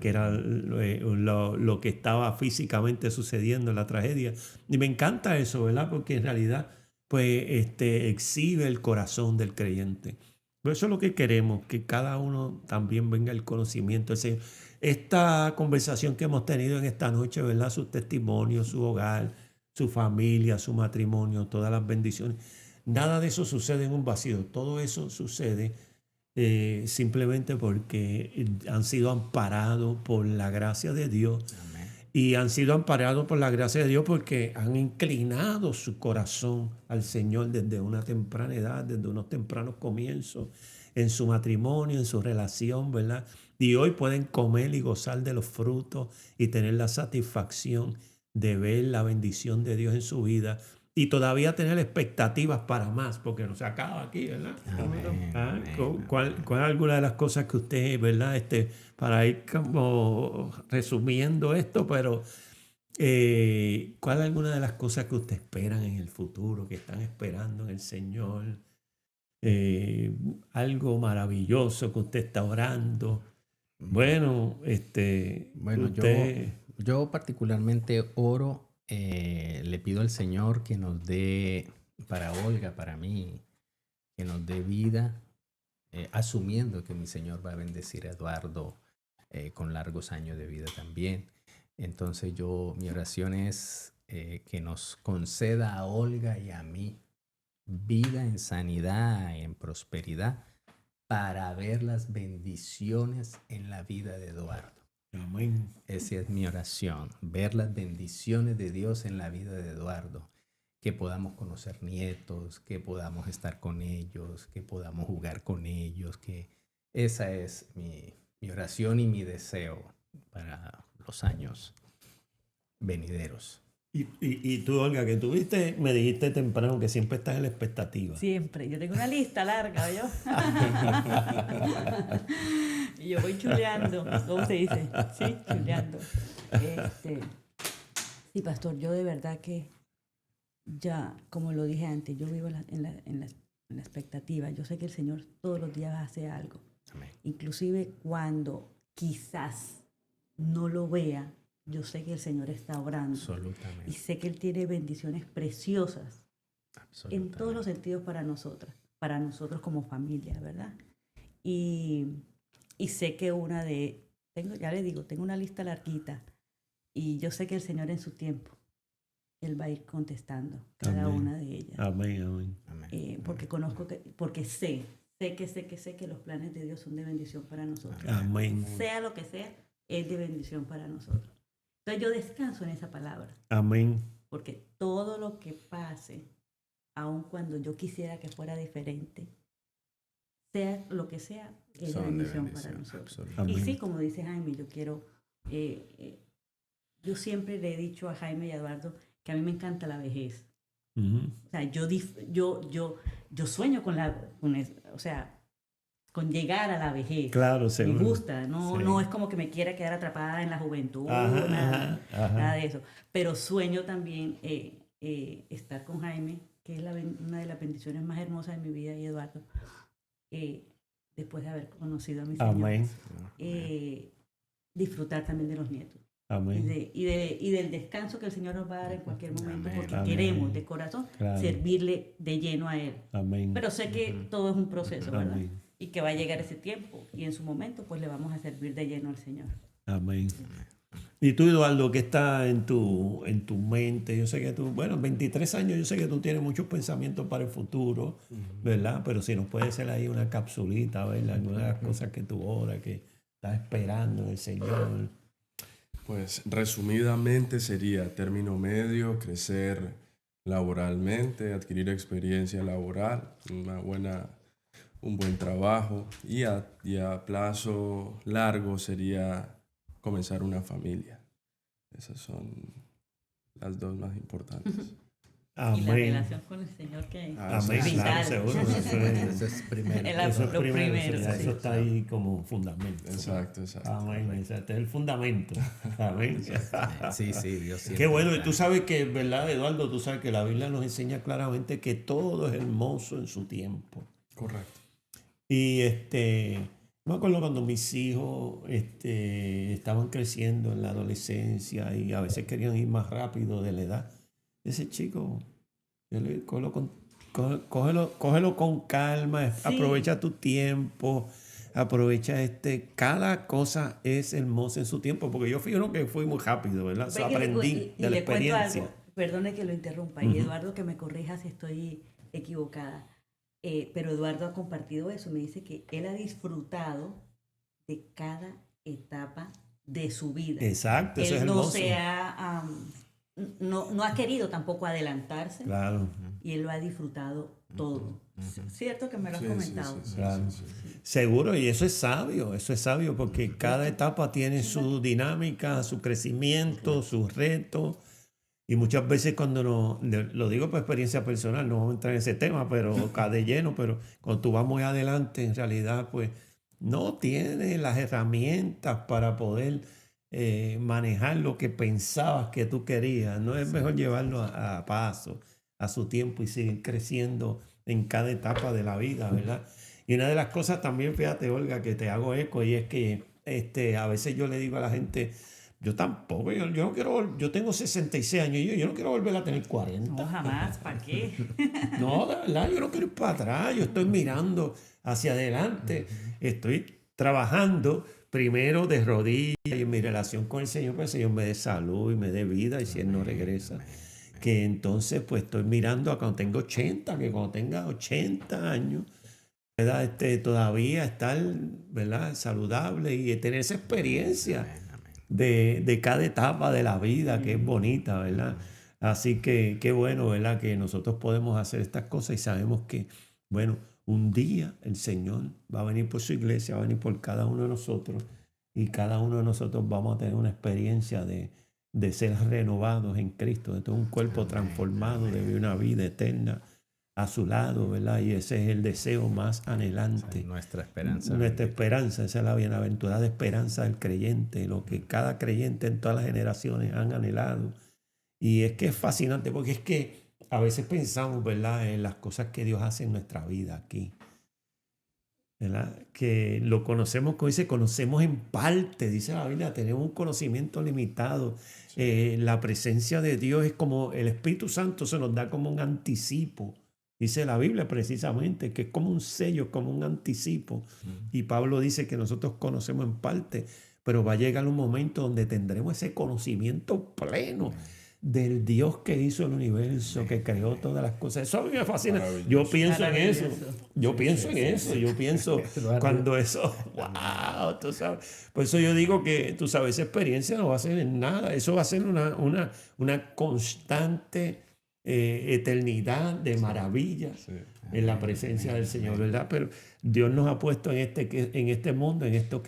que era lo que estaba físicamente sucediendo en la tragedia. Y me encanta eso, ¿verdad? Porque en realidad pues, exhibe el corazón del creyente. Pero eso es lo que queremos, que cada uno también venga el conocimiento del Señor. Esta conversación que hemos tenido en esta noche, ¿verdad? Sus testimonios, su hogar, su familia, su matrimonio, todas las bendiciones. Nada de eso sucede en un vacío. Todo eso sucede simplemente porque han sido amparados por la gracia de Dios. Amén. Y han sido amparados por la gracia de Dios porque han inclinado su corazón al Señor desde una temprana edad, desde unos tempranos comienzos, en su matrimonio, en su relación, ¿verdad? Y hoy pueden comer y gozar de los frutos y tener la satisfacción de ver la bendición de Dios en su vida y todavía tener expectativas para más, porque no se acaba aquí, ¿verdad? Amén, amén, ¿Cuál es alguna de las cosas que usted, ¿verdad? Para ir como resumiendo esto, pero ¿cuál es alguna de las cosas que usted esperan en el futuro, que están esperando en el Señor? Algo maravilloso que usted está orando. Bueno, Bueno, usted... yo particularmente oro, le pido al Señor que nos dé, para Olga, para mí, que nos dé vida, asumiendo que mi Señor va a bendecir a Eduardo con largos años de vida también. Entonces mi oración es que nos conceda a Olga y a mí vida en sanidad, en prosperidad, para ver las bendiciones en la vida de Eduardo. Amén. Esa es mi oración, ver las bendiciones de Dios en la vida de Eduardo, que podamos conocer nietos, que podamos estar con ellos, que podamos jugar con ellos, que esa es mi oración y mi deseo para los años venideros. Y tú, Olga, que tuviste, me dijiste temprano que siempre estás en la expectativa. Siempre. Yo tengo una lista larga, ¿yo? Y yo voy chuleando. ¿Cómo se dice? Sí, chuleando. Sí, pastor, yo de verdad que ya, como lo dije antes, yo vivo en la expectativa. Yo sé que el Señor todos los días hace algo. Amén. Inclusive cuando quizás no lo vea, yo sé que el Señor está obrando. Y Absolutamente. sé que Él tiene bendiciones preciosas en todos los Absolutamente. sentidos para nosotros como familia, ¿verdad? Y sé que ya le digo, tengo una lista larguita y yo sé que el Señor en su tiempo, Él va a ir contestando cada Amén. una de ellas. Amén, amén. Amén. Porque sé que los planes de Dios son de bendición para nosotros. Amén. Sea lo que sea, es de bendición para nosotros. Entonces yo descanso en esa palabra. Amén. Porque todo lo que pase, aun cuando yo quisiera que fuera diferente, sea lo que sea, es de Son de bendición para bendición, nosotros. absolutamente. Y sí, como dice Jaime, yo siempre le he dicho a Jaime y a Eduardo que a mí me encanta la vejez. Ujú. O sea, yo sueño con llegar a la vejez. Claro, Me seguro. gusta, Sí. no es como que me quiera quedar atrapada en la juventud, Ajá, nada, ajá. nada de eso. Pero sueño también estar con Jaime, que es una de las bendiciones más hermosas de mi vida, y Eduardo, después de haber conocido a mi Señor. Amén. Disfrutar también de los nietos. Amén. Y del descanso que el Señor nos va a dar en cualquier momento, Amén, porque amén. queremos de corazón Claro. servirle de lleno a Él. Amén. Pero sé que todo es un proceso, ¿verdad? Amén. Y que va a llegar ese tiempo y en su momento pues le vamos a servir de lleno al Señor. Amén. Y tú, Eduardo, ¿qué está en tu mente? Yo sé que tú, bueno, 23 años, yo sé que tú tienes muchos pensamientos para el futuro, ¿verdad? Pero si nos puede hacer ahí una capsulita, ¿verdad? Algunas de las cosas que tú oras, que estás esperando en el Señor. Pues resumidamente sería término medio, crecer laboralmente, adquirir experiencia laboral, un buen trabajo y a plazo largo sería comenzar una familia. Esas son las dos más importantes. Y la Amén. relación con el Señor que Amén, vital. claro, seguro. Eso es primero. Eso es Lo primero, primero, sí, sí. eso está ahí como fundamento. Exacto. Amén, ese es el fundamento. Amén. Sí, Dios siempre Qué bueno, y está. tú sabes que, ¿verdad, Eduardo? Tú sabes que la Biblia nos enseña claramente que todo es hermoso en su tiempo. Correcto. Y Me acuerdo cuando mis hijos estaban creciendo en la adolescencia y a veces querían ir más rápido de la edad. Ese chico, cógelo con calma, Sí. aprovecha tu tiempo, aprovecha cada cosa es hermosa en su tiempo, porque yo fui uno que fui muy rápido, ¿verdad? O sea, Ve que le cu- aprendí y de la le cuento experiencia. algo, perdone que lo interrumpa, y Eduardo que me corrija si estoy equivocada, pero Eduardo ha compartido eso, me dice que él ha disfrutado de cada etapa de su vida. Exacto, eso es Él no hermoso. se ha, no ha querido tampoco adelantarse Claro. y él lo ha disfrutado todo. Cierto que me lo has Sí, comentado. sí, Claro. sí. Seguro, y eso es sabio porque cada etapa tiene su dinámica, su crecimiento, sus retos. Y muchas veces cuando lo digo por experiencia personal, no vamos a entrar en ese tema, pero de lleno, pero cuando tú vas muy adelante, en realidad, pues no tienes las herramientas para poder manejar lo que pensabas que tú querías. No es mejor llevarlo a paso, a su tiempo y seguir creciendo en cada etapa de la vida, ¿verdad? Y una de las cosas también, fíjate, Olga, que te hago eco, y es que a veces yo le digo a la gente, yo tampoco, yo no quiero, yo tengo 66 años, yo no quiero volver a tener 40. No, jamás, ¿para qué? No, de verdad, yo no quiero ir para atrás, yo estoy mirando hacia adelante, estoy trabajando primero de rodillas y en mi relación con el Señor, pues el Señor me dé salud y me dé vida, y si Él no regresa, que entonces pues estoy mirando a cuando tengo 80, que cuando tenga 80 años, pueda todavía estar, ¿verdad?, saludable y tener esa experiencia de cada etapa de la vida, que es bonita, ¿verdad? Así que qué bueno, ¿verdad?, que nosotros podemos hacer estas cosas y sabemos que, bueno, un día el Señor va a venir por su iglesia, va a venir por cada uno de nosotros, y cada uno de nosotros vamos a tener una experiencia de ser renovados en Cristo, de tener un cuerpo transformado, de vivir una vida eterna a su lado, ¿verdad? Y ese es el deseo más anhelante. Nuestra esperanza. Nuestra esperanza, esa es la bienaventurada esperanza del creyente, lo que cada creyente en todas las generaciones han anhelado. Y es que es fascinante, porque es que a veces pensamos, ¿verdad?, en las cosas que Dios hace en nuestra vida aquí, ¿verdad? Que lo conocemos, como dice, conocemos en parte, dice la Biblia, tenemos un conocimiento limitado. La presencia de Dios es como el Espíritu Santo, se nos da como un anticipo. Dice la Biblia precisamente que es como un sello, como un anticipo. Y Pablo dice que nosotros conocemos en parte, pero va a llegar un momento donde tendremos ese conocimiento pleno del Dios que hizo el universo, que creó todas las cosas. Eso a mí me fascina. Yo pienso en eso. Yo pienso en eso. Yo pienso cuando eso, wow, tú sabes. Por eso yo digo que, tú sabes, esa experiencia no va a ser en nada. Eso va a ser una constante eternidad de maravillas en la presencia del Señor, ¿verdad? Pero Dios nos ha puesto en este mundo, en este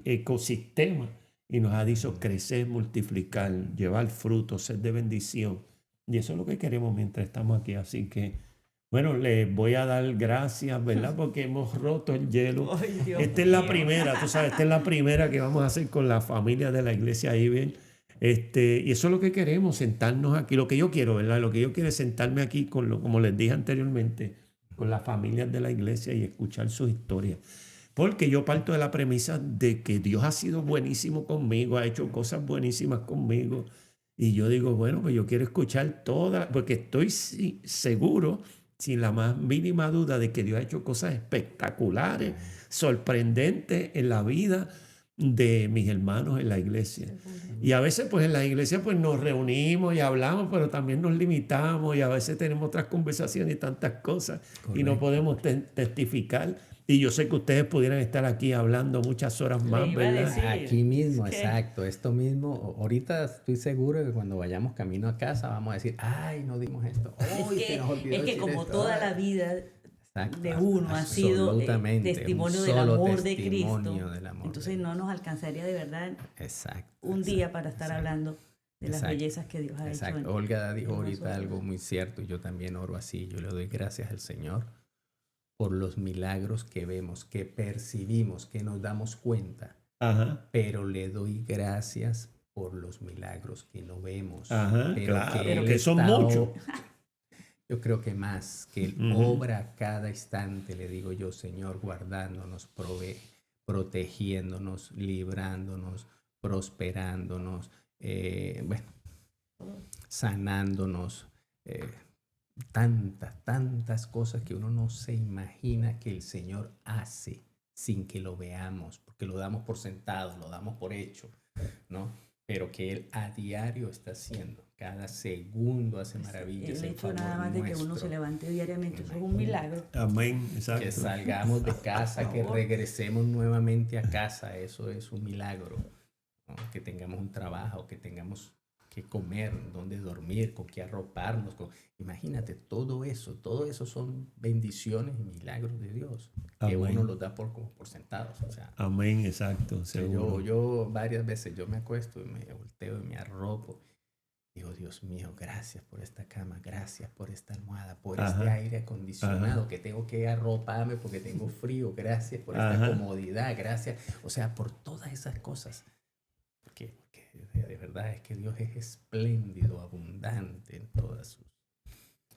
ecosistema, y nos ha dicho crecer, multiplicar, llevar frutos, ser de bendición. Y eso es lo que queremos mientras estamos aquí. Así que, bueno, les voy a dar gracias, ¿verdad? Porque hemos roto el hielo. Ay, Dios Esta es la mío. primera, tú sabes, esta es la primera que vamos a hacer con la familia de la iglesia Iben. Y eso es lo que queremos, sentarnos aquí. Lo que yo quiero, ¿verdad? Lo que yo quiero es sentarme aquí, como les dije anteriormente, con las familias de la iglesia y escuchar sus historias. Porque yo parto de la premisa de que Dios ha sido buenísimo conmigo, ha hecho cosas buenísimas conmigo. Y yo digo, bueno, pues yo quiero escuchar todas, porque estoy seguro, sin la más mínima duda, de que Dios ha hecho cosas espectaculares, sorprendentes en la vida de mis hermanos en la iglesia. Y a veces pues en la iglesia pues nos reunimos y hablamos, pero también nos limitamos y a veces tenemos otras conversaciones y tantas cosas. Correcto. Y no podemos testificar. Y yo sé que ustedes pudieran estar aquí hablando muchas horas más, ¿verdad? Aquí mismo, exacto, esto mismo. Ahorita estoy seguro que cuando vayamos camino a casa vamos a decir, ay, no dimos esto. Es que como esto, toda la vida de uno ha sido testimonio del amor de Cristo. Entonces no nos alcanzaría de verdad un día para estar hablando de las bellezas que Dios ha hecho. Exacto. Olga dijo ahorita algo muy cierto y yo también oro así. Yo le doy gracias al Señor por los milagros que vemos, que percibimos, que nos damos cuenta. Ajá. Pero le doy gracias por los milagros que no vemos. Ajá, pero claro, que son muchos. Yo creo que más, que Él obra cada instante, le digo yo, Señor, guardándonos, protegiéndonos, librándonos, prosperándonos, bueno, sanándonos, tantas cosas que uno no se imagina que el Señor hace sin que lo veamos, porque lo damos por sentado, lo damos por hecho, ¿no? Pero que Él a diario está haciendo, cada segundo hace maravillas El en hecho favor nada más de que uno se nuestro. levante diariamente, eso es un milagro. Amén, Que exacto. salgamos de casa, que regresemos nuevamente a casa, eso es un milagro, ¿no? Que tengamos un trabajo, que tengamos que comer, dónde dormir, con qué arroparnos. Imagínate, todo eso son bendiciones y milagros de Dios, que Amén. uno los da por sentados. O sea, Amén, exacto, o sea, seguro. yo varias veces yo me acuesto y me volteo y me arropo. Digo, Dios mío, gracias por esta cama, gracias por esta almohada, por este Ajá. aire acondicionado, Ajá. que tengo que arroparme porque tengo frío, gracias por esta Ajá. comodidad, gracias, o sea, por todas esas cosas. Porque de verdad es que Dios es espléndido, abundante en todas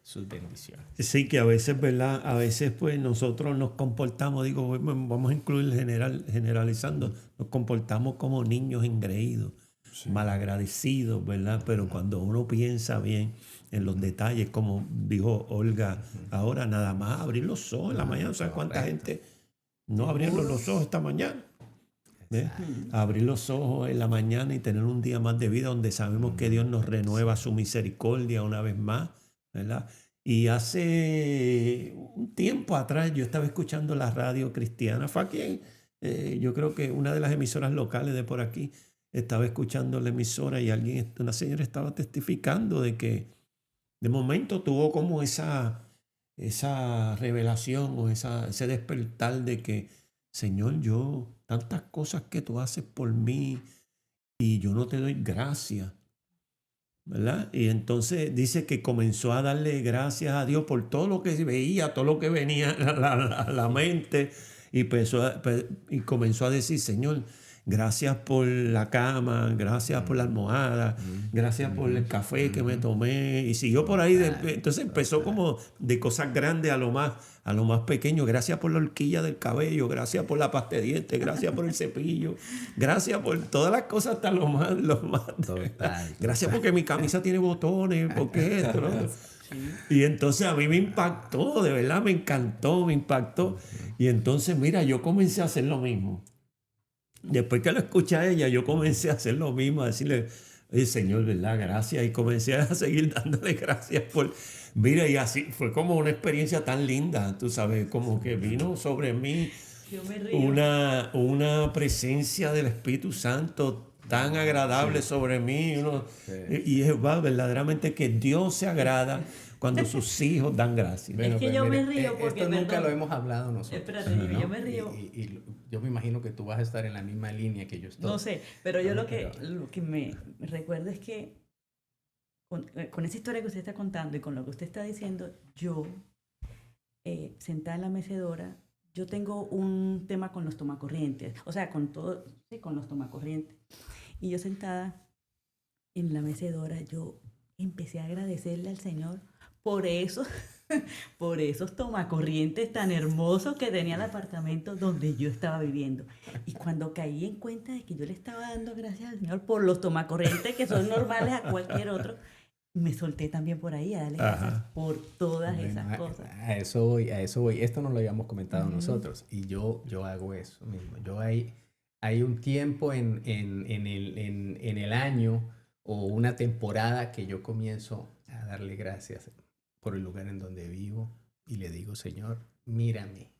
sus bendiciones. Sí, que a veces, ¿verdad? A veces pues nosotros nos comportamos, digo, vamos a incluir generalizando, nos comportamos como niños engreídos, Sí. malagradecidos, ¿verdad? Pero cuando uno piensa bien en los detalles, como dijo Olga, ahora nada más abrir los ojos en la mañana, ¿sabes cuánta Correcto. gente no abrieron los ojos esta mañana? ¿Ves? Exacto. Abrir los ojos en la mañana y tener un día más de vida donde sabemos que Dios nos renueva su misericordia una vez más, ¿verdad? Y hace un tiempo atrás yo estaba escuchando la radio cristiana, fue aquí yo creo que una de las emisoras locales de por aquí, estaba escuchando la emisora y una señora estaba testificando de que de momento tuvo como esa revelación o ese despertar de que, Señor, tantas cosas que tú haces por mí y yo no te doy gracias, ¿verdad? Y entonces dice que comenzó a darle gracias a Dios por todo lo que veía, todo lo que venía a la mente y comenzó a decir, Señor, gracias por la cama, gracias por la almohada, gracias por el café que me tomé. Y siguió por ahí. Entonces empezó como de cosas grandes a lo más pequeño. Gracias por la horquilla del cabello, gracias por la pasta de dientes, gracias por el cepillo, gracias por todas las cosas hasta lo más. Total. Gracias porque mi camisa tiene botones, porque esto, ¿no? Y entonces a mí me impactó, de verdad me encantó, me impactó. Y entonces, mira, yo comencé a hacer lo mismo. Después que lo escuché a ella, yo comencé a hacer lo mismo, a decirle, oye, Señor, ¿verdad? Gracias. Y comencé a seguir dándole gracias por... Mira, y así fue como una experiencia tan linda, tú sabes, como que vino sobre mí Yo me río. una presencia del Espíritu Santo tan agradable sobre mí. Y es verdaderamente que Dios se agrada cuando sus hijos dan gracias. Es que yo me río porque, esto nunca perdón. lo hemos hablado nosotros. Espérate, dime, yo me río. Y yo me imagino que tú vas a estar en la misma línea que yo estoy. No sé, pero yo Ah, lo que me recuerdo es que con esa historia que usted está contando y con lo que usted está diciendo, yo, sentada en la mecedora, yo tengo un tema con los tomacorrientes, o sea, con todo, sí, con los tomacorrientes. Y yo sentada en la mecedora, yo empecé a agradecerle al Señor por esos tomacorrientes tan hermosos que tenía el apartamento donde yo estaba viviendo. Y cuando caí en cuenta de que yo le estaba dando gracias al Señor por los tomacorrientes que son normales a cualquier otro, me solté también por ahí a darle gracias por todas Bueno, esas cosas. a eso voy. Esto no lo habíamos comentado nosotros. Y yo hago eso mismo. Hay un tiempo en el año o una temporada que yo comienzo a darle gracias por el lugar en donde vivo y le digo, Señor, mírame,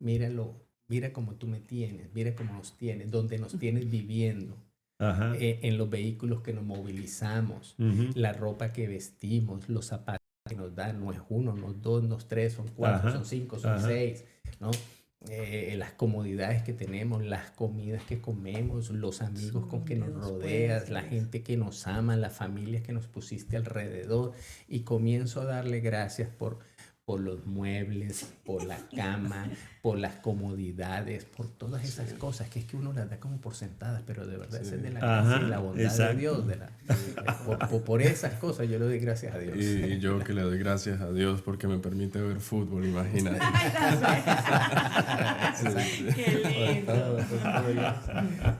míralo, mira cómo tú me tienes, mira cómo nos tienes, donde nos tienes viviendo, Ajá. en los vehículos que nos movilizamos, Ujú. la ropa que vestimos, los zapatos que nos dan, no es uno, no es dos, no es tres, son cuatro, Ajá. son cinco, son Ajá. seis, ¿no? Las comodidades que tenemos, las comidas que comemos, los amigos con que nos Dios rodeas, puede la hacer gente que nos ama, la familia que nos pusiste alrededor, y comienzo a darle gracias por los muebles, por la cama, por las comodidades, por todas esas cosas que es que uno las da como por sentadas, pero de verdad esa es de la gracia y la bondad exacto. de Dios. Por esas cosas yo le doy gracias a Dios. Y yo que le doy gracias a Dios porque me permite ver fútbol, imagínate. Qué lindo.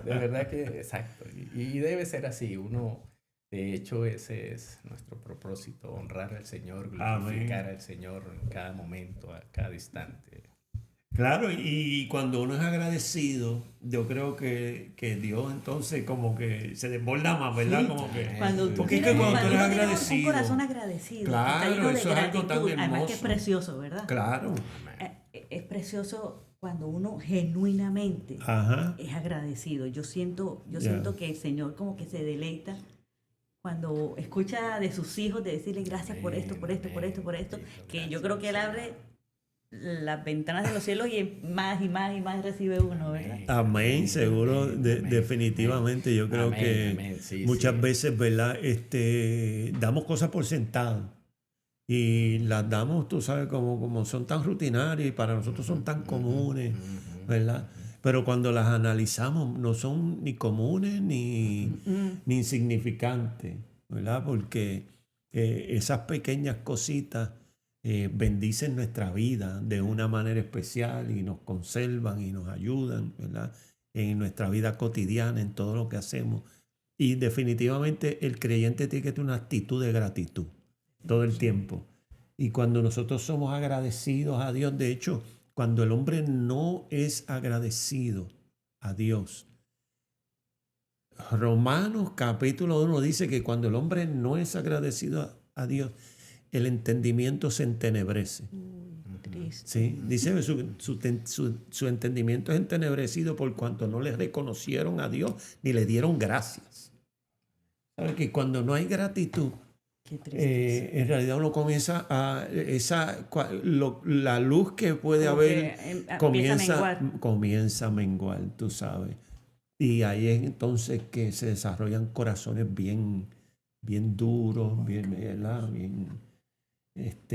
De verdad que, exacto. Y debe ser así. Uno, de hecho, ese es nuestro propósito, honrar al Señor, glorificar al Señor en cada momento, a cada instante. Claro, y cuando uno es agradecido, yo creo que Dios entonces como que se desborda más, ¿verdad? Sí. Como que, Cuando tú porque es tienes, que cuando tú eres uno tiene un agradecido, corazón agradecido, claro, está lleno de eso es algo tan gratitud, además que es hermoso. precioso, ¿verdad? claro, Es precioso cuando uno genuinamente ajá, es agradecido. Yo siento Ya. que el Señor como que se deleita cuando escucha de sus hijos de decirle gracias por esto, por esto, por esto, por esto, que yo creo que Él abre las ventanas de los cielos y más y más y más recibe uno, ¿verdad? amén, seguro, amén, definitivamente, yo creo amén, que amén, sí, muchas sí. veces, ¿verdad? Damos cosas por sentado y las damos, tú sabes, como son tan rutinarias y para nosotros son tan comunes, ¿verdad? Pero cuando las analizamos no son ni comunes ni insignificantes, ¿verdad? Porque esas pequeñas cositas bendicen nuestra vida de una manera especial y nos conservan y nos ayudan, ¿verdad? En nuestra vida cotidiana, en todo lo que hacemos. Y definitivamente el creyente tiene que tener una actitud de gratitud todo el tiempo. Y cuando nosotros somos agradecidos a Dios, de hecho, cuando el hombre no es agradecido a Dios, Romanos capítulo 1 dice que cuando el hombre no es agradecido a Dios, el entendimiento se entenebrece. Triste. ¿Sí? Dice su entendimiento es entenebrecido por cuanto no le reconocieron a Dios ni le dieron gracias. ¿Sabe que cuando no hay gratitud, Qué triste. en realidad uno comienza la luz que puede Como haber que, empieza a menguar. comienza a menguar, tú sabes. Y ahí es entonces que se desarrollan corazones bien duros, ¿verdad? bien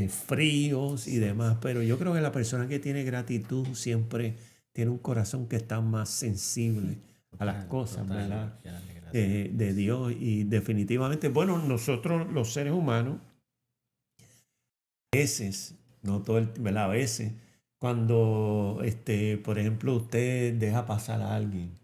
fríos y demás. Pero yo creo que la persona que tiene gratitud siempre tiene un corazón que está más sensible a las cosas, ¿verdad? De Dios. Y definitivamente, bueno, nosotros los seres humanos, a veces, no todo el, ¿verdad? A veces, cuando, por ejemplo, usted deja pasar a alguien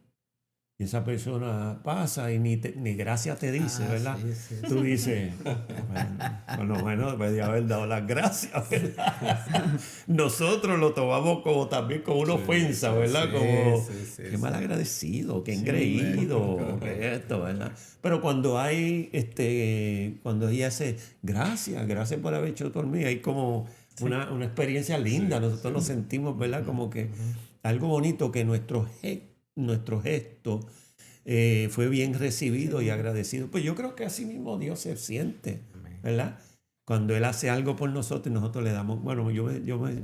y esa persona pasa y ni gracias te dice, ¿verdad? Sí. Tú dices, bueno, por lo menos debería haber dado las gracias, ¿verdad? Nosotros lo tomamos como también como una ofensa, ¿verdad? Como, qué mal agradecido, qué engreído, qué esto, ¿verdad? Pero cuando hay, cuando ella hace, gracias por haber hecho por mí, hay como una experiencia linda, nosotros lo sentimos, ¿verdad? Como que algo bonito que nuestro gesto fue bien recibido y agradecido. Pues yo creo que así mismo Dios se siente, ¿verdad? Cuando Él hace algo por nosotros y nosotros le damos, bueno, yo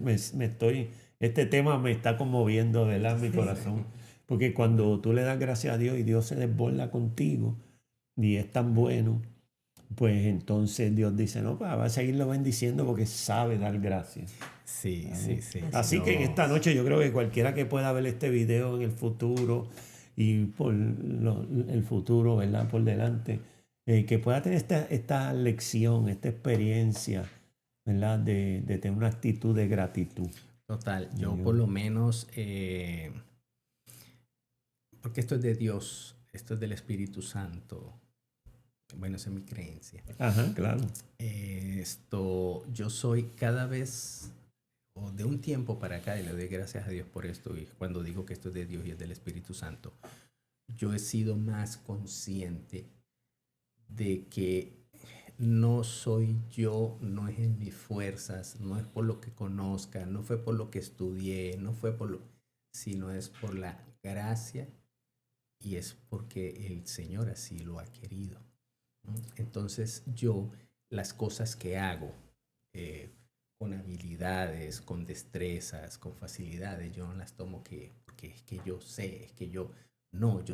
me estoy, este tema me está conmoviendo, ¿verdad? Mi corazón. Porque cuando tú le das gracias a Dios y Dios se desborda contigo y es tan bueno, pues entonces Dios dice, no, va a seguirlo bendiciendo porque sabe dar gracias. Sí. Así que en esta noche yo creo que cualquiera que pueda ver este video en el futuro y por el futuro, ¿verdad? Por delante, que pueda tener esta lección, esta experiencia, ¿verdad? De tener una actitud de gratitud. Total, yo por lo menos, porque esto es de Dios, esto es del Espíritu Santo. Bueno, esa es mi creencia. Ajá, claro. Yo soy cada vez, o de un tiempo para acá, y le doy gracias a Dios por esto, y cuando digo que esto es de Dios y es del Espíritu Santo, yo he sido más consciente de que no soy yo, no es en mis fuerzas, no es por lo que conozca, no fue por lo que estudié, no fue por lo, sino es por la gracia y es porque el Señor así lo ha querido. Entonces yo las cosas que hago con habilidades, con destrezas, con facilidades, yo no las tomo porque es que yo sé, es que yo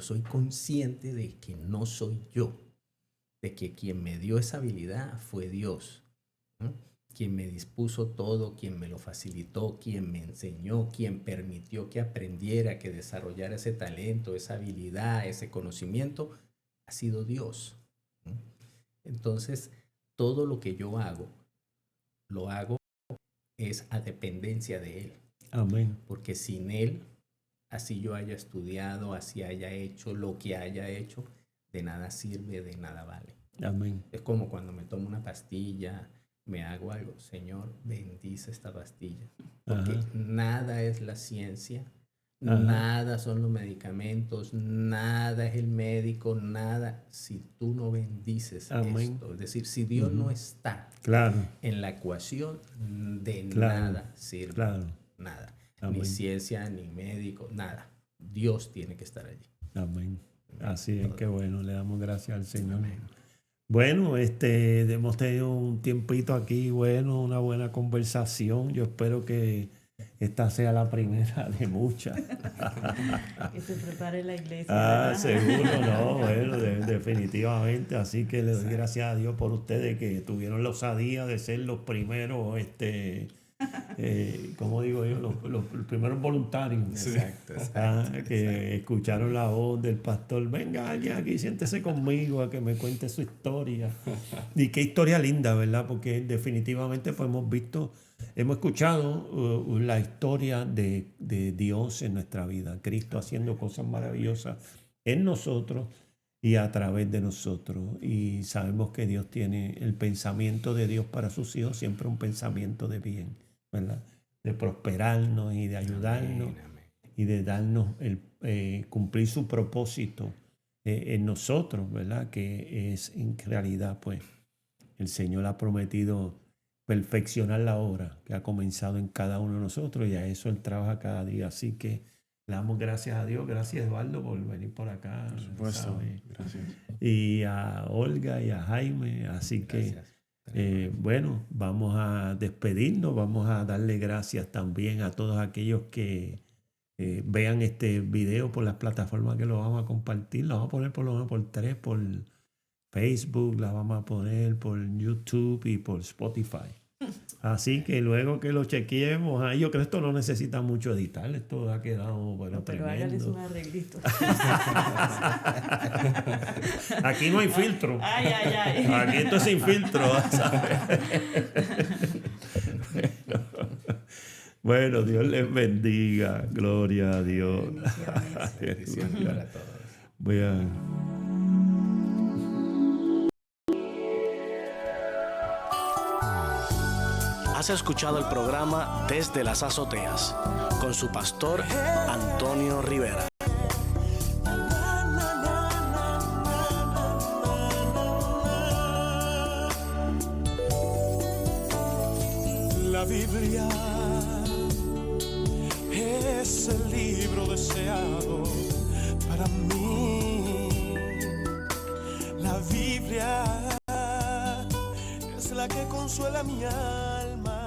soy consciente de que no soy yo, de que quien me dio esa habilidad fue Dios, ¿no? quien me dispuso todo, quien me lo facilitó, quien me enseñó, quien permitió que aprendiera, que desarrollara ese talento, esa habilidad, ese conocimiento, ha sido Dios. Entonces, todo lo que yo hago, lo hago es a dependencia de Él. Amén. Porque sin Él, así yo haya estudiado, así haya hecho lo que haya hecho, de nada sirve, de nada vale. Amén. Es como cuando me tomo una pastilla, me hago algo. Señor, bendice esta pastilla. Porque nada es la ciencia, nada son los medicamentos, nada es el médico, nada. Si tú no bendices esto, es decir, si Dios no está en la ecuación, de nada sirve. Nada. Amén. Ni ciencia, ni médico, nada. Dios tiene que estar allí. Amén. Así es, que bueno, le damos gracias al Señor. Amén. Bueno, hemos tenido un tiempito aquí, bueno, una buena conversación. Yo espero que esta sea la primera de muchas. Que se prepare la iglesia. Seguro, no, bueno, definitivamente. Así que le doy gracias a Dios por ustedes que tuvieron la osadía de ser los primeros, como digo yo, los primeros voluntarios. Exacto. Que escucharon la voz del pastor. Venga, alguien aquí, siéntese conmigo a que me cuente su historia. Y qué historia linda, ¿verdad? Porque definitivamente pues, hemos escuchado la historia de Dios en nuestra vida. Cristo haciendo cosas maravillosas en nosotros y a través de nosotros. Y sabemos que Dios tiene el pensamiento de Dios para sus hijos, siempre un pensamiento de bien, ¿verdad? De prosperarnos y de ayudarnos. Amén. Y de darnos cumplir su propósito en nosotros, ¿verdad? Que es en realidad, pues, el Señor ha prometido perfeccionar la obra que ha comenzado en cada uno de nosotros y a eso Él trabaja cada día. Así que le damos gracias a Dios. Gracias, Eduardo, por venir por acá. Por supuesto. ¿Sabes? Gracias. Y a Olga y a Jaime. Así que, bueno, vamos a despedirnos. Vamos a darle gracias también a todos aquellos que vean este video por las plataformas que lo vamos a compartir. Lo vamos a poner por lo menos por 3, por Facebook, la vamos a poner por YouTube y por Spotify. Así que luego que lo chequeemos, yo creo que esto no necesita mucho editar, esto ha quedado bueno, pero tremendo. hágales un arreglito. Aquí no hay filtro. Ay. Aquí esto es sin filtro, ¿sabes? Bueno, Dios les bendiga. Gloria a Dios. Bendiciones para todos. Has escuchado el programa Desde las Azoteas con su pastor Antonio Rivera. La Biblia es el libro deseado para mí. La Biblia es la que consuela mi alma.